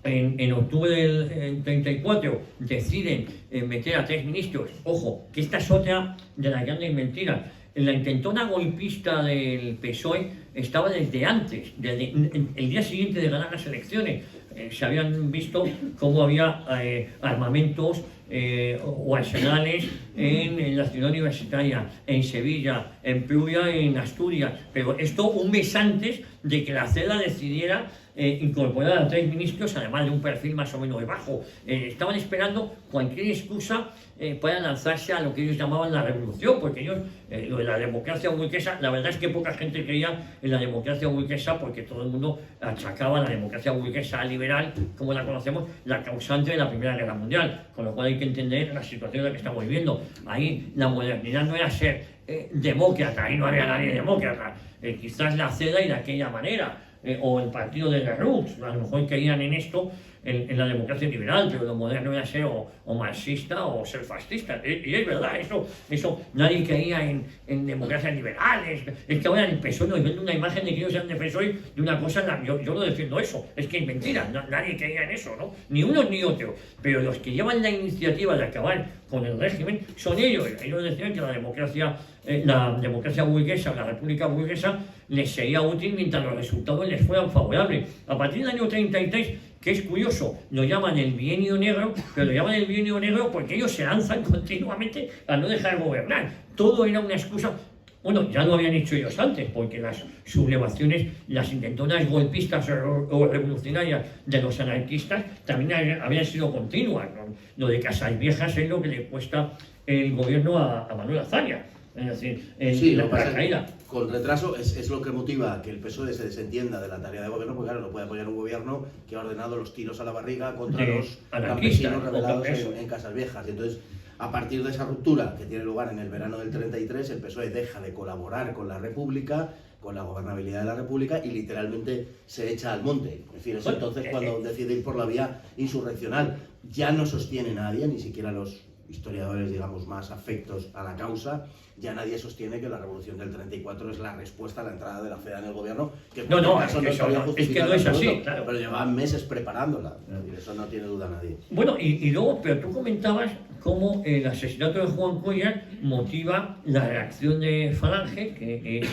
en octubre del 34 deciden meter a 3 ministros, ojo, que esta es otra de las grandes mentiras. La intentona golpista del PSOE estaba desde antes, desde el día siguiente de ganar las elecciones. Se habían visto cómo había armamentos o arsenales en la ciudad universitaria, en Sevilla, en Pruria, en Asturias, pero esto un mes antes de que la CEDA decidiera incorporar a 3 ministros, además de un perfil más o menos bajo. Estaban esperando cualquier excusa para lanzarse a lo que ellos llamaban la revolución, porque ellos, lo de la democracia burguesa, la verdad es que poca gente creía en la democracia burguesa, porque todo el mundo achacaba a la democracia burguesa liberal, como la conocemos, la causante de la Primera Guerra Mundial, con lo cual hay que entender la situación en la que estamos viviendo. Ahí la modernidad no era ser demócrata, ahí no había nadie demócrata, quizás la CEDA y de aquella manera, o el partido de Lerroux, a lo mejor creían en esto, en la democracia liberal, pero lo moderno era ser o marxista o ser fascista. Y es verdad, eso nadie creía en democracias liberales. Es que ahora el PSOE nos vende una imagen de que ellos eran defensores de una cosa, yo no defiendo eso, es que es mentira, nadie creía en eso, ¿no? Ni uno ni otro. Pero los que llevan la iniciativa de acabar con el régimen son ellos. Ellos decían que la democracia burguesa, la república burguesa, les sería útil mientras los resultados les fueran favorables. A partir del año 33, que es curioso, lo llaman el bienio negro, pero lo llaman el bienio negro porque ellos se lanzan continuamente a no dejar gobernar. Todo era una excusa. Bueno, ya lo habían hecho ellos antes, porque las sublevaciones, las intentonas golpistas o revolucionarias de los anarquistas también habían sido continuas, ¿no? Lo de Casas Viejas es lo que le cuesta el gobierno a Manuel Azaña. Es decir, sí, la caída. Con retraso es lo que motiva que el PSOE se desentienda de la tarea de gobierno, porque claro, no puede apoyar un gobierno que ha ordenado los tiros a la barriga contra los campesinos rebelados en Casas Viejas. Y entonces, a partir de esa ruptura que tiene lugar en el verano del 33, el PSOE deja de colaborar con la República, con la gobernabilidad de la República, y literalmente se echa al monte. Es decir, es entonces cuando decide ir por la vía insurreccional. Ya no sostiene nadie, ni siquiera los historiadores, digamos, más afectos a la causa, ya nadie sostiene que la revolución del 34 es la respuesta a la entrada de la CEDA en el gobierno, que es que no es así, claro. Pero llevaban meses preparándola, y eso no tiene duda nadie. Bueno, y luego, pero tú comentabas cómo el asesinato de Juan Cuéllar motiva la reacción de Falange, que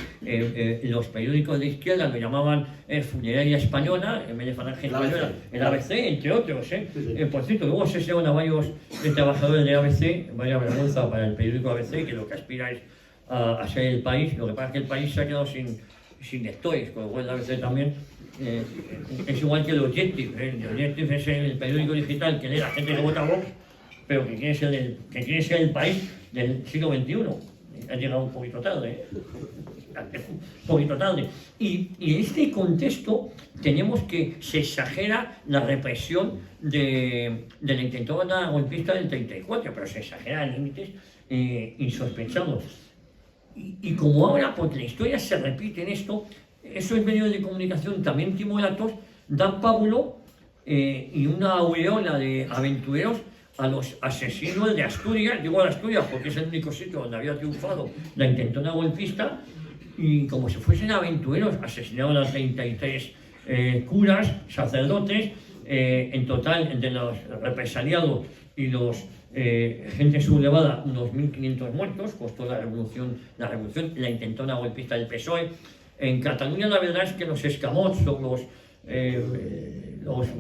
los periódicos de izquierda lo llamaban Funeraria Española, en vez de Falange Española, el ABC, entre otros. Sí. Por cierto, luego se llevan a varios trabajadores de ABC, vaya vergüenza para el periódico ABC, que lo que aspira es a ser el país. Lo que pasa es que el país se ha quedado sin lectores, con lo cual el ABC también es igual que el Objective. El Objective es el periódico digital que lee la gente que vota a Vox, pero que quiere ser el país del siglo XXI. Ha llegado un poquito tarde, un poquito tarde. Y en este contexto tenemos que se exagera la represión de la intentona golpista del 34, pero se exagera a límites insospechados. Y como ahora, porque la historia se repite en esto, esos medios de comunicación también timoratos dan pábulo y una aureola de aventureros a los asesinos de Asturias. Digo a Asturias porque es el único sitio donde había triunfado la intentona golpista, y como si fuesen aventureros, asesinaron a 33 curas, sacerdotes, en total entre los represaliados y los gente sublevada, unos 1.500 muertos, costó la revolución, la intentona golpista del PSOE. En Cataluña la verdad es que los escamots, los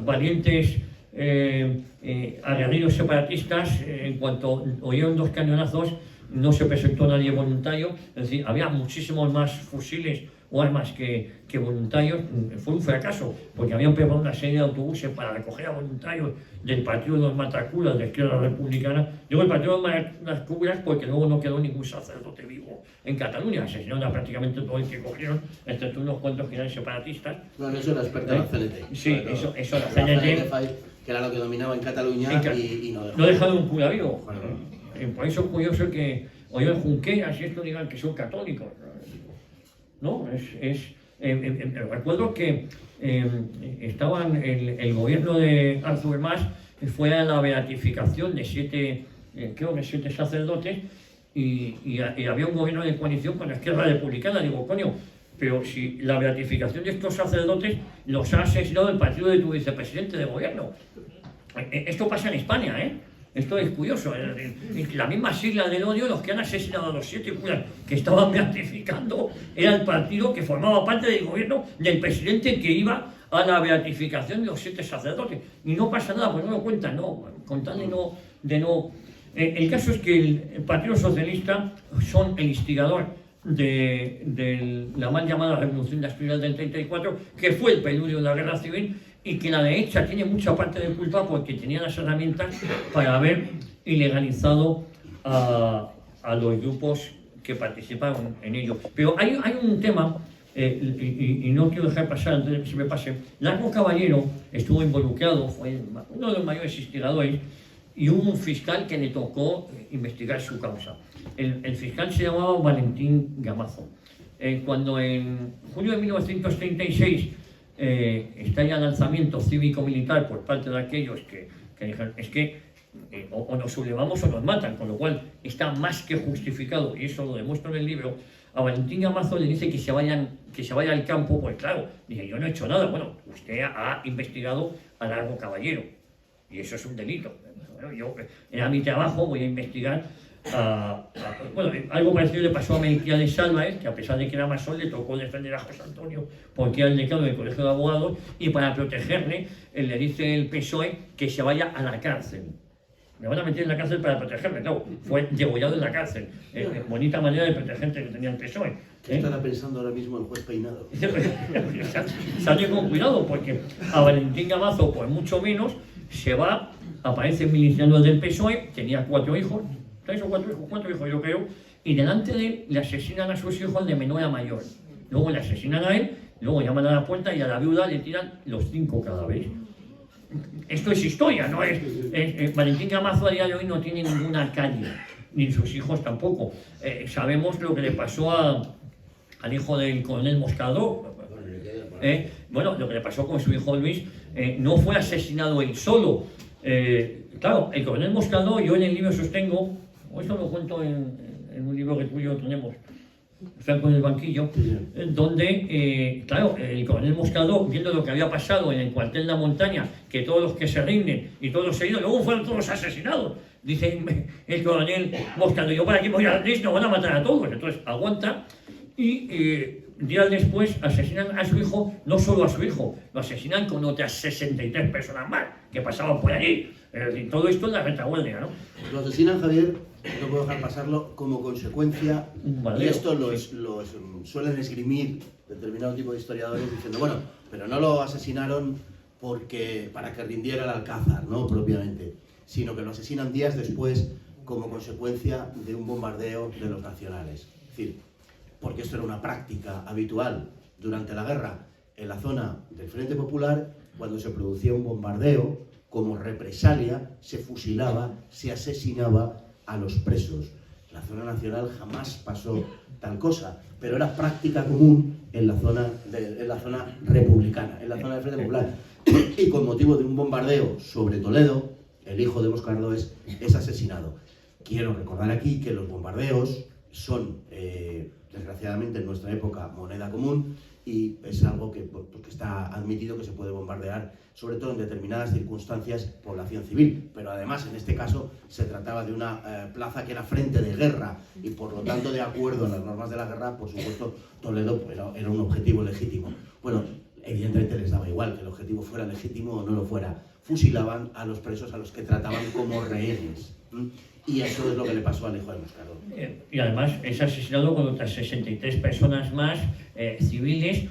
valientes aguerridos separatistas, en cuanto oyeron 2 cañonazos, no se presentó nadie voluntario, es decir, había muchísimos más fusiles o armas que voluntarios. Fue un fracaso, porque habían preparado una serie de autobuses para recoger a voluntarios del Partido de los Mataculas, de Izquierda Republicana. Digo el Partido de los Mataculas porque luego no quedó ningún sacerdote vivo en Cataluña, asesinaron a prácticamente todo el que cogieron, excepto unos cuantos que eran separatistas. Bueno, eso era experto en la CNT. Sí, eso la CNT, que era lo que dominaba en Cataluña y no dejó. No dejaron un cura vivo. Bueno, Por eso es curioso que oye el Junqueras y esto digan que son católicos. ¿No? Recuerdo que estaban el gobierno de Artur Mas, fue a la beatificación de 7 sacerdotes y había un gobierno de coalición con la Izquierda Republicana. Digo, coño, pero si la beatificación de estos sacerdotes los ha asesinado el partido de tu vicepresidente de gobierno. Esto pasa en España, ¿eh? Esto es curioso, la misma sigla del odio, los que han asesinado a los 7 curas que estaban beatificando, era el partido que formaba parte del gobierno del presidente que iba a la beatificación de los 7 sacerdotes. Y no pasa nada, pues no lo cuentan, no, con tal de no. El caso es que el Partido Socialista son el instigador de la mal llamada Revolución de Asturias del 34, que fue el preludio de la Guerra Civil, y que la derecha tiene mucha parte de culpa porque tenía las herramientas para haber ilegalizado a los grupos que participaron en ello. Pero hay un tema, y no quiero dejar pasar antes de que se me pase. Largo Caballero estuvo involucrado, fue uno de los mayores instigadores, y hubo un fiscal que le tocó investigar su causa. El fiscal se llamaba Valentín Gamazo. Cuando en julio de 1936 estalla el alzamiento cívico-militar por parte de aquellos que dijeron, es que o nos sublevamos o nos matan, con lo cual está más que justificado, y eso lo demuestro en el libro. A Valentín Gamazo le dice que se vaya al campo, pues claro, dice, yo no he hecho nada. Bueno, usted ha investigado a Largo Caballero, y eso es un delito. Bueno, yo, era mi trabajo, voy a investigar. Bueno, algo parecido le pasó a Melquiades Álvarez, que a pesar de que era masón, le tocó defender a José Antonio porque era el decano del Colegio de Abogados, y para protegerle le dice el PSOE que se vaya a la cárcel. Me van a meter en la cárcel para protegerme, claro, fue degollado en la cárcel. Bonita manera de protegerte que tenía el PSOE. ¿Qué estará pensando ahora mismo el juez Peinado? Sale con cuidado, porque a Valentín Gamazo, pues mucho menos, se va, aparece en milicianos del PSOE, tenía 4 hijos, 3 o 4 hijos yo creo, y delante de él le asesinan a sus hijos de menor a mayor. Luego le asesinan a él, luego llaman a la puerta y a la viuda le tiran los 5 cadáveres. Esto es historia, no es. Valentín Gamazo a día de hoy no tiene ninguna calle, ni sus hijos tampoco. Sabemos lo que le pasó al hijo del coronel Moscardó. Bueno, lo que le pasó con su hijo Luis, no fue asesinado él solo. Claro, el coronel Moscardó, yo en el libro sostengo, esto lo cuento en un libro que tú y yo tenemos, Franco en el banquillo, donde, claro, el coronel Moscardó, viendo lo que había pasado en el cuartel de la montaña, que todos los que se rinden y todos los heridos, luego fueron todos asesinados. Dice el coronel Moscardó, yo para aquí voy a no van a matar a todos. Entonces aguanta y días después asesinan a su hijo, no solo a su hijo, lo asesinan con otras 63 personas más que pasaban por allí. Es decir, todo esto es la retaguardia, ¿no? Lo asesinan, Javier, no puedo dejar pasarlo, como consecuencia, y esto lo suelen esgrimir determinado tipo de historiadores diciendo, bueno, pero no lo asesinaron para que rindiera el Alcázar, no propiamente, sino que lo asesinan días después como consecuencia de un bombardeo de los nacionales. Es decir, porque esto era una práctica habitual durante la guerra en la zona del Frente Popular, cuando se producía un bombardeo, como represalia, se fusilaba, se asesinaba a los presos. En la zona nacional jamás pasó tal cosa, pero era práctica común en la zona republicana, en la zona del Frente Popular. Y con motivo de un bombardeo sobre Toledo, el hijo de Moscardó es asesinado. Quiero recordar aquí que los bombardeos son, desgraciadamente en nuestra época, moneda común, y es algo que está admitido que se puede bombardear, sobre todo en determinadas circunstancias, población civil. Pero además, en este caso, se trataba de una plaza que era frente de guerra y, por lo tanto, de acuerdo a las normas de la guerra, por supuesto, Toledo era un objetivo legítimo. Bueno, evidentemente les daba igual que el objetivo fuera legítimo o no lo fuera. Fusilaban a los presos a los que trataban como rehenes. Y eso es lo que le pasó al hijo de Moscardó. Y además es asesinado con otras 63 personas más civiles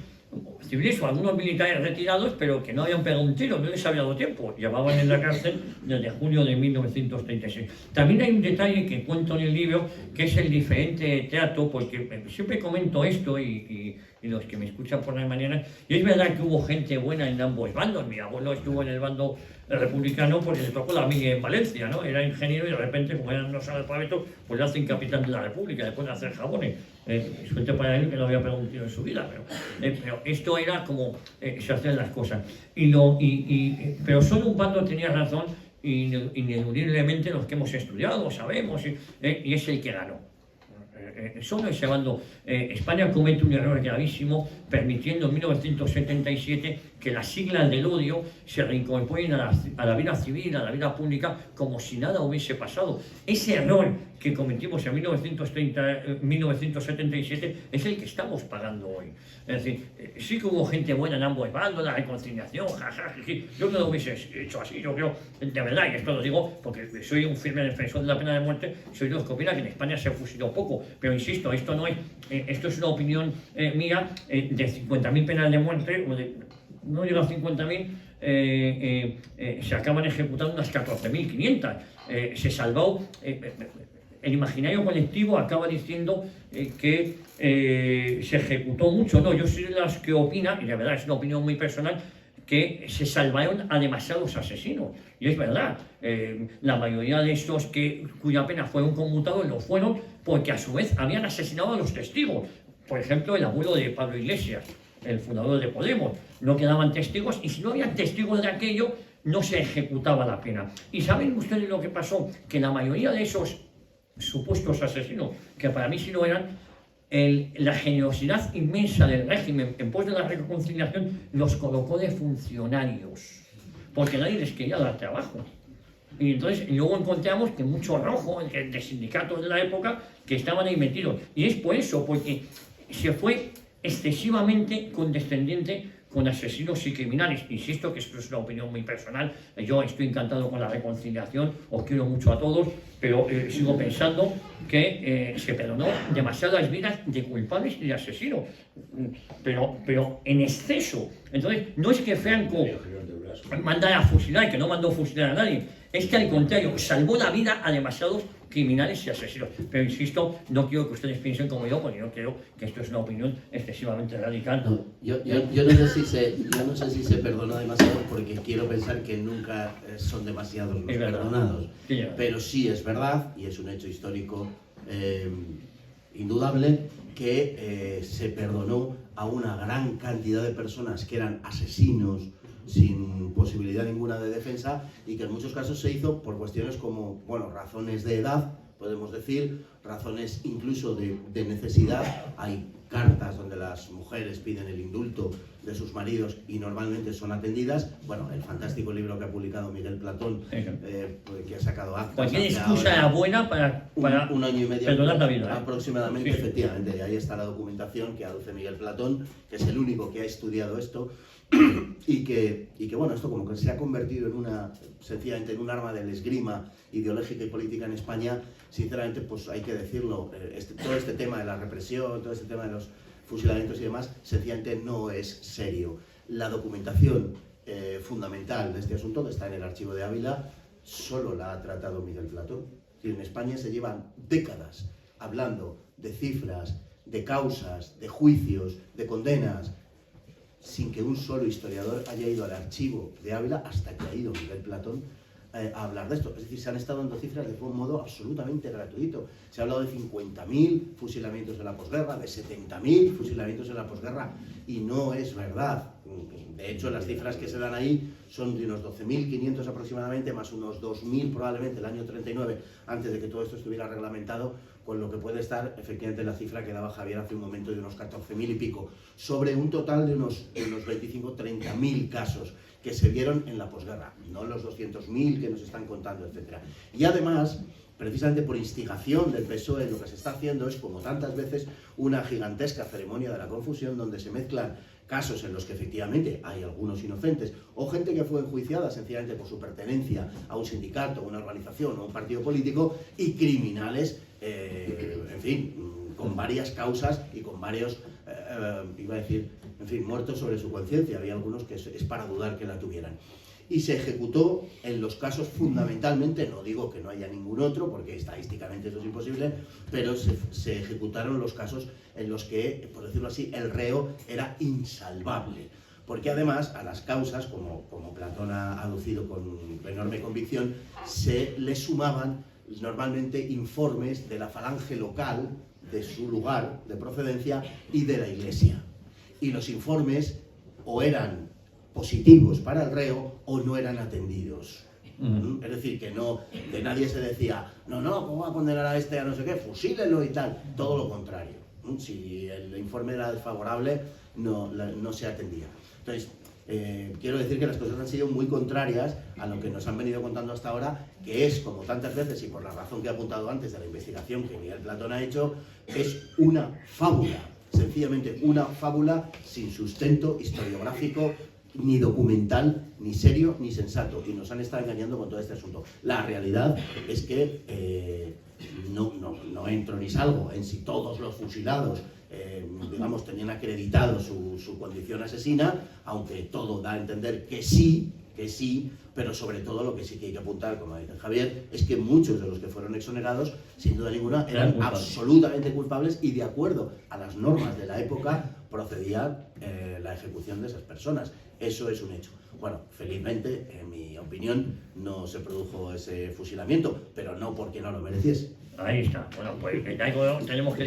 o algunos militares retirados, pero que no habían pegado un tiro, no les había dado tiempo. Llevaban en la cárcel desde junio de 1936. También hay un detalle que cuento en el libro, que es el diferente trato, porque siempre comento esto y los que me escuchan por las mañanas, y es verdad que hubo gente buena en ambos bandos. Mi abuelo estuvo en el bando republicano porque le tocó la mili en Valencia, ¿no? Era ingeniero y de repente, como eran unos analfabetos, pues le hacen capitán de la República, después de hacer jabones. Suerte para él que no había pegado un tiro en su vida, pero esto era como se hacían las cosas. Pero solo un bando tenía razón, ineludiblemente los que hemos estudiado, sabemos, y es el que ganó. Solo ese bando. España comete un error gravísimo permitiendo en 1977 que las siglas del odio se reincorporen a la vida civil, a la vida pública, como si nada hubiese pasado. Ese error que cometimos en 1977 es el que estamos pagando hoy. Es decir, sí que hubo gente buena en ambos bandos, la reconciliación, jiji. Yo no lo hubiese hecho así, yo creo, de verdad, y esto lo digo porque soy un firme defensor de la pena de muerte, soy de los que opina que en España se fusiló poco, pero insisto, esto es una opinión mía. De 50.000 penas de muerte, no llega a 50.000, se acaban ejecutando unas 14.500. Se salvó. El imaginario colectivo acaba diciendo que se ejecutó mucho. No, yo soy de los que opinan, y de verdad es una opinión muy personal, que se salvaron a demasiados asesinos. Y es verdad, la mayoría de estos cuya pena fueron conmutados lo fueron porque a su vez habían asesinado a los testigos. Por ejemplo, el abuelo de Pablo Iglesias, el fundador de Podemos. No quedaban testigos, y si no había testigos de aquello, no se ejecutaba la pena. ¿Y saben ustedes lo que pasó? Que la mayoría de esos supuestos asesinos, que para mí sí lo eran, la generosidad inmensa del régimen en pos de la reconciliación los colocó de funcionarios, porque nadie les quería dar trabajo. Y entonces luego encontramos que mucho rojo de sindicatos de la época que estaban ahí metidos. Y es por eso, porque se fue excesivamente condescendiente con asesinos y criminales. Insisto que esto es una opinión muy personal. Yo estoy encantado con la reconciliación, os quiero mucho a todos, pero sigo pensando que se perdonó demasiadas vidas de culpables y de asesinos, pero en exceso. Entonces, no es que Franco mandara a fusilar, que no mandó a fusilar a nadie, es que al contrario, salvó la vida a demasiados criminales y asesinos. Pero insisto, no quiero que ustedes piensen como yo, porque yo creo que esto es una opinión excesivamente radical. No, yo no sé si se perdonó demasiado, porque quiero pensar que nunca son demasiados los perdonados. Sí, pero sí es verdad, y es un hecho histórico indudable, que se perdonó a una gran cantidad de personas que eran asesinos sin posibilidad ninguna de defensa, y que en muchos casos se hizo por cuestiones como, bueno, razones de edad, podemos decir, razones incluso de necesidad. Hay cartas donde las mujeres piden el indulto de sus maridos y normalmente son atendidas. Bueno, el fantástico libro que ha publicado Miguel Platón, que ha sacado actas. Cualquier excusa era buena para un año y medio perdonar la vida, aproximadamente, sí. Efectivamente, y ahí está la documentación que aduce Miguel Platón, que es el único que ha estudiado esto, y que bueno, esto como que se ha convertido sencillamente en un arma del esgrima ideológica y política en España. Sinceramente, pues hay que decirlo, todo este tema de la represión, todo este tema de los fusilamientos y demás, sencillamente no es serio. La documentación fundamental de este asunto, que está en el archivo de Ávila, solo la ha tratado Miguel Platón. En España se llevan décadas hablando de cifras, de causas, de juicios, de condenas, sin que un solo historiador haya ido al archivo de Ávila, hasta que ha ido Miguel Platón a hablar de esto. Es decir, se han estado dando cifras de un modo absolutamente gratuito. Se ha hablado de 50.000 fusilamientos en la posguerra, de 70.000 fusilamientos en la posguerra, y no es verdad. De hecho, las cifras que se dan ahí son de unos 12.500 aproximadamente, más unos 2.000 probablemente el año 39, antes de que todo esto estuviera reglamentado, con lo que puede estar efectivamente la cifra que daba Javier hace un momento de unos 14.000 y pico, sobre un total de unos 25-30.000 casos que se vieron en la posguerra, no los 200.000 que nos están contando, etc. Y además, precisamente por instigación del PSOE, lo que se está haciendo es, como tantas veces, una gigantesca ceremonia de la confusión donde se mezclan casos en los que efectivamente hay algunos inocentes o gente que fue enjuiciada sencillamente por su pertenencia a un sindicato, una organización o un partido político, y criminales, en fin, con varias causas y con varios, iba a decir, en fin, muertos sobre su conciencia. Había algunos que es para dudar que la tuvieran. Y se ejecutó en los casos fundamentalmente, no digo que no haya ningún otro, porque estadísticamente eso es imposible, pero se ejecutaron los casos en los que, por decirlo así, el reo era insalvable. Porque además a las causas, como Platón ha aducido con enorme convicción, se le sumaban normalmente informes de la falange local, de su lugar de procedencia y de la Iglesia. Y los informes o eran positivos para el reo o no eran atendidos. Es decir, que no, de nadie se decía, no, ¿cómo va a condenar a este a no sé qué? Fusílenlo y tal. Todo lo contrario. Si el informe era desfavorable, no se atendía. Entonces, quiero decir que las cosas han sido muy contrarias a lo que nos han venido contando hasta ahora, que es, como tantas veces, y por la razón que he apuntado antes de la investigación que Miguel Platón ha hecho, es una fábula. Sencillamente una fábula sin sustento historiográfico, ni documental, ni serio, ni sensato, y nos han estado engañando con todo este asunto. La realidad es que no entro ni salgo en si todos los fusilados digamos, tenían acreditado su condición asesina, aunque todo da a entender que sí, pero sobre todo lo que sí que hay que apuntar, como dice Javier, es que muchos de los que fueron exonerados, sin duda ninguna, eran absolutamente culpables, y de acuerdo a las normas de la época procedía la ejecución de esas personas. Eso es un hecho. Bueno, felizmente, en mi opinión, no se produjo ese fusilamiento, pero no porque no lo mereciese. Ahí está. Bueno, pues tenemos que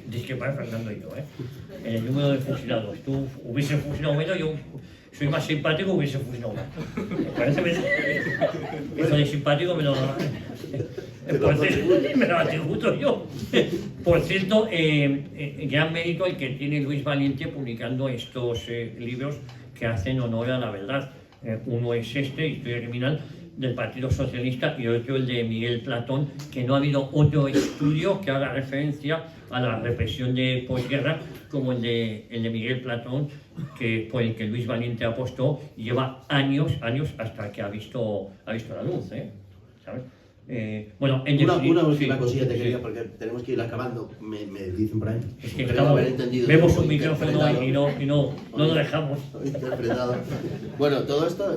discrepar Fernando y yo, en el número de fusilados. Tú hubiese fusilado menos, yo soy más simpático, hubiese fusilado más. Me parece que eso de simpático me lo atributo yo. Por cierto, gran mérito el que tiene Luis Valiente publicando estos libros que hacen honor a la verdad. Uno es Historia Criminal del Partido Socialista, y otro el de Miguel Platón, que no ha habido otro estudio que haga referencia a la represión de posguerra como el de Miguel Platón, que por el que Luis Valiente apostó, y lleva años hasta que ha visto la luz, ¿sabes? Bueno, una última cosilla te quería, porque tenemos que ir acabando, me dicen por ahí. Es que vemos un micrófono y no lo dejamos. Interpretado. Bueno, todo esto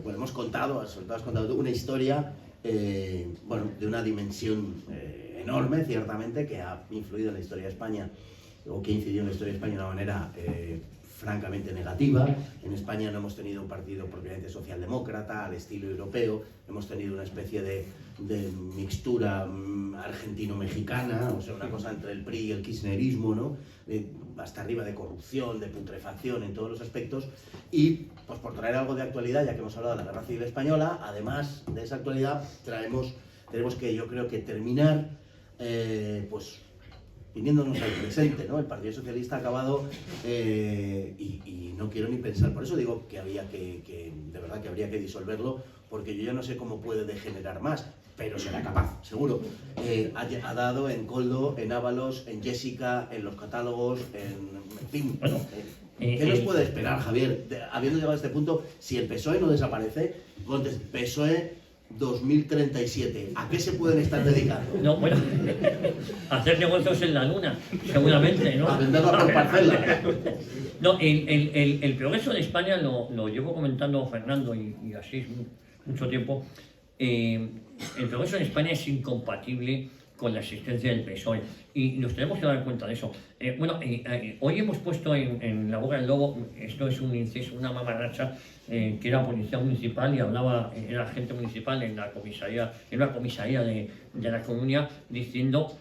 bueno, hemos contado, has contado tú una historia bueno, de una dimensión enorme, ciertamente, que ha influido en la historia de España, o que incidió en la historia de España de una manera francamente negativa. En España no hemos tenido un partido propiamente socialdemócrata al estilo europeo, hemos tenido una especie de mixtura argentino-mexicana, o sea, una cosa entre el PRI y el kirchnerismo, ¿no? Hasta arriba de corrupción, de putrefacción en todos los aspectos. Y pues por traer algo de actualidad, ya que hemos hablado de la Guerra Civil Española, además de esa actualidad tenemos que, yo creo que terminar pues viniéndonos al presente, ¿no? El Partido Socialista ha acabado, y no quiero ni pensar, por eso digo que de verdad que habría que disolverlo, porque yo ya no sé cómo puede degenerar más, pero será capaz, seguro. Ha dado en Coldo, en Ábalos, en Jessica, en los catálogos, en fin. ¿Qué nos puede esperar, Javier? Habiendo llegado a este punto, si el PSOE no desaparece, entonces PSOE 2037, ¿a qué se pueden estar dedicando? No, bueno, hacer negocios en la luna, seguramente, ¿no? A venderla por parcela. No, el progreso de España lo llevo comentando Fernando y así es mucho tiempo. El progreso en España es incompatible con la existencia del PSOE y nos tenemos que dar cuenta de eso. Hoy hemos puesto en la boca del lobo, esto es un inciso, una mamarracha, que era policía municipal y era agente municipal en una comisaría de la Comunidad, diciendo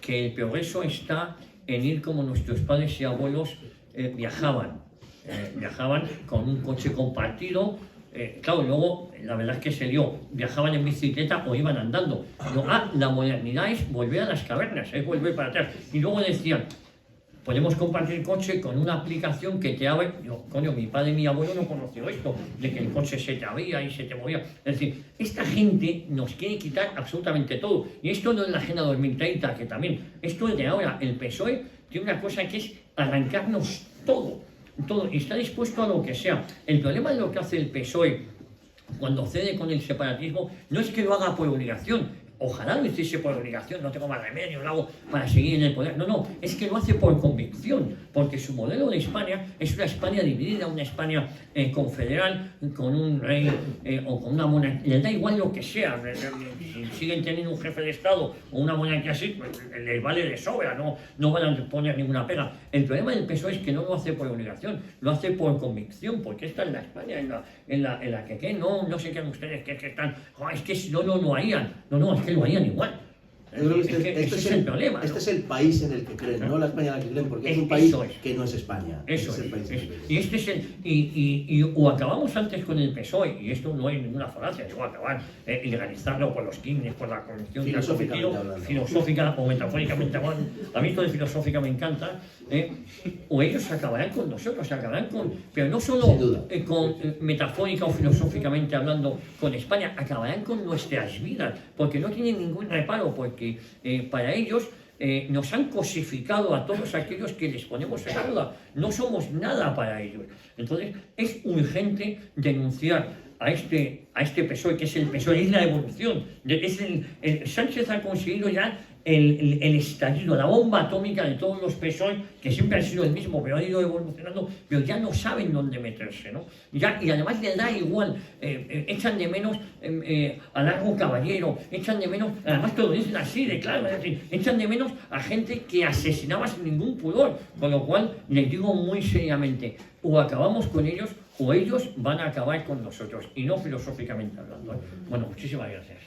que el progreso está en ir como nuestros padres y abuelos viajaban. viajaban con un coche compartido. Claro, luego la verdad es que se dio, viajaban en bicicleta o iban andando. Digo, la modernidad es volver a las cavernas, es volver para atrás. Y luego decían, podemos compartir coche con una aplicación que te abre. Yo, coño, mi padre y mi abuelo no conoció esto, de que el coche se te abría y se te movía. Es decir, esta gente nos quiere quitar absolutamente todo. Y esto no es la Agenda 2030, que también, esto es de ahora. El PSOE tiene una cosa que es arrancarnos todo, y está dispuesto a lo que sea. El problema de lo que hace el PSOE cuando cede con el separatismo no es que lo haga por obligación. Ojalá lo hiciese por obligación, no tengo más remedio, lo hago para seguir en el poder. No, es que lo hace por convicción, porque su modelo de España es una España dividida, una España confederal, con un rey o con una monarquía. Les da igual lo que sea, si siguen teniendo un jefe de Estado o una monarquía así, pues les vale de sobra, no van a poner ninguna pega. El problema del PSOE es que no lo hace por obligación, lo hace por convicción, porque esta es la España en la que no se quedan ustedes que están, es que si no lo harían. No, es que lo harían igual. Este es el problema. Este es el país en el que creen, no la España en la que creen, porque es un país que no es España. Eso es. O acabamos antes con el PSOE, y esto no hay ninguna falacia, digo acabar, legalizarlo por los kines, por la corrupción, filosófica o metafóricamente hablando. A mí esto de filosófica me encanta. O ellos acabarán con nosotros, pero no solo con metafórica o filosóficamente hablando con España, acabarán con nuestras vidas, porque no tienen ningún reparo, porque para ellos nos han cosificado a todos aquellos que les ponemos en duda. No somos nada para ellos. Entonces es urgente denunciar a este PSOE, que es el PSOE, es la evolución. Sánchez ha conseguido ya el estallido, la bomba atómica de todos los PSOE, que siempre han sido el mismo, pero han ido evolucionando, pero ya no saben dónde meterse, ¿no? Y además les da igual, echan de menos a Largo Caballero, echan de menos, además te lo dicen así de claro, es decir, echan de menos a gente que asesinaba sin ningún pudor, con lo cual les digo muy seriamente, o acabamos con ellos o ellos van a acabar con nosotros, y no filosóficamente hablando. Bueno, muchísimas gracias.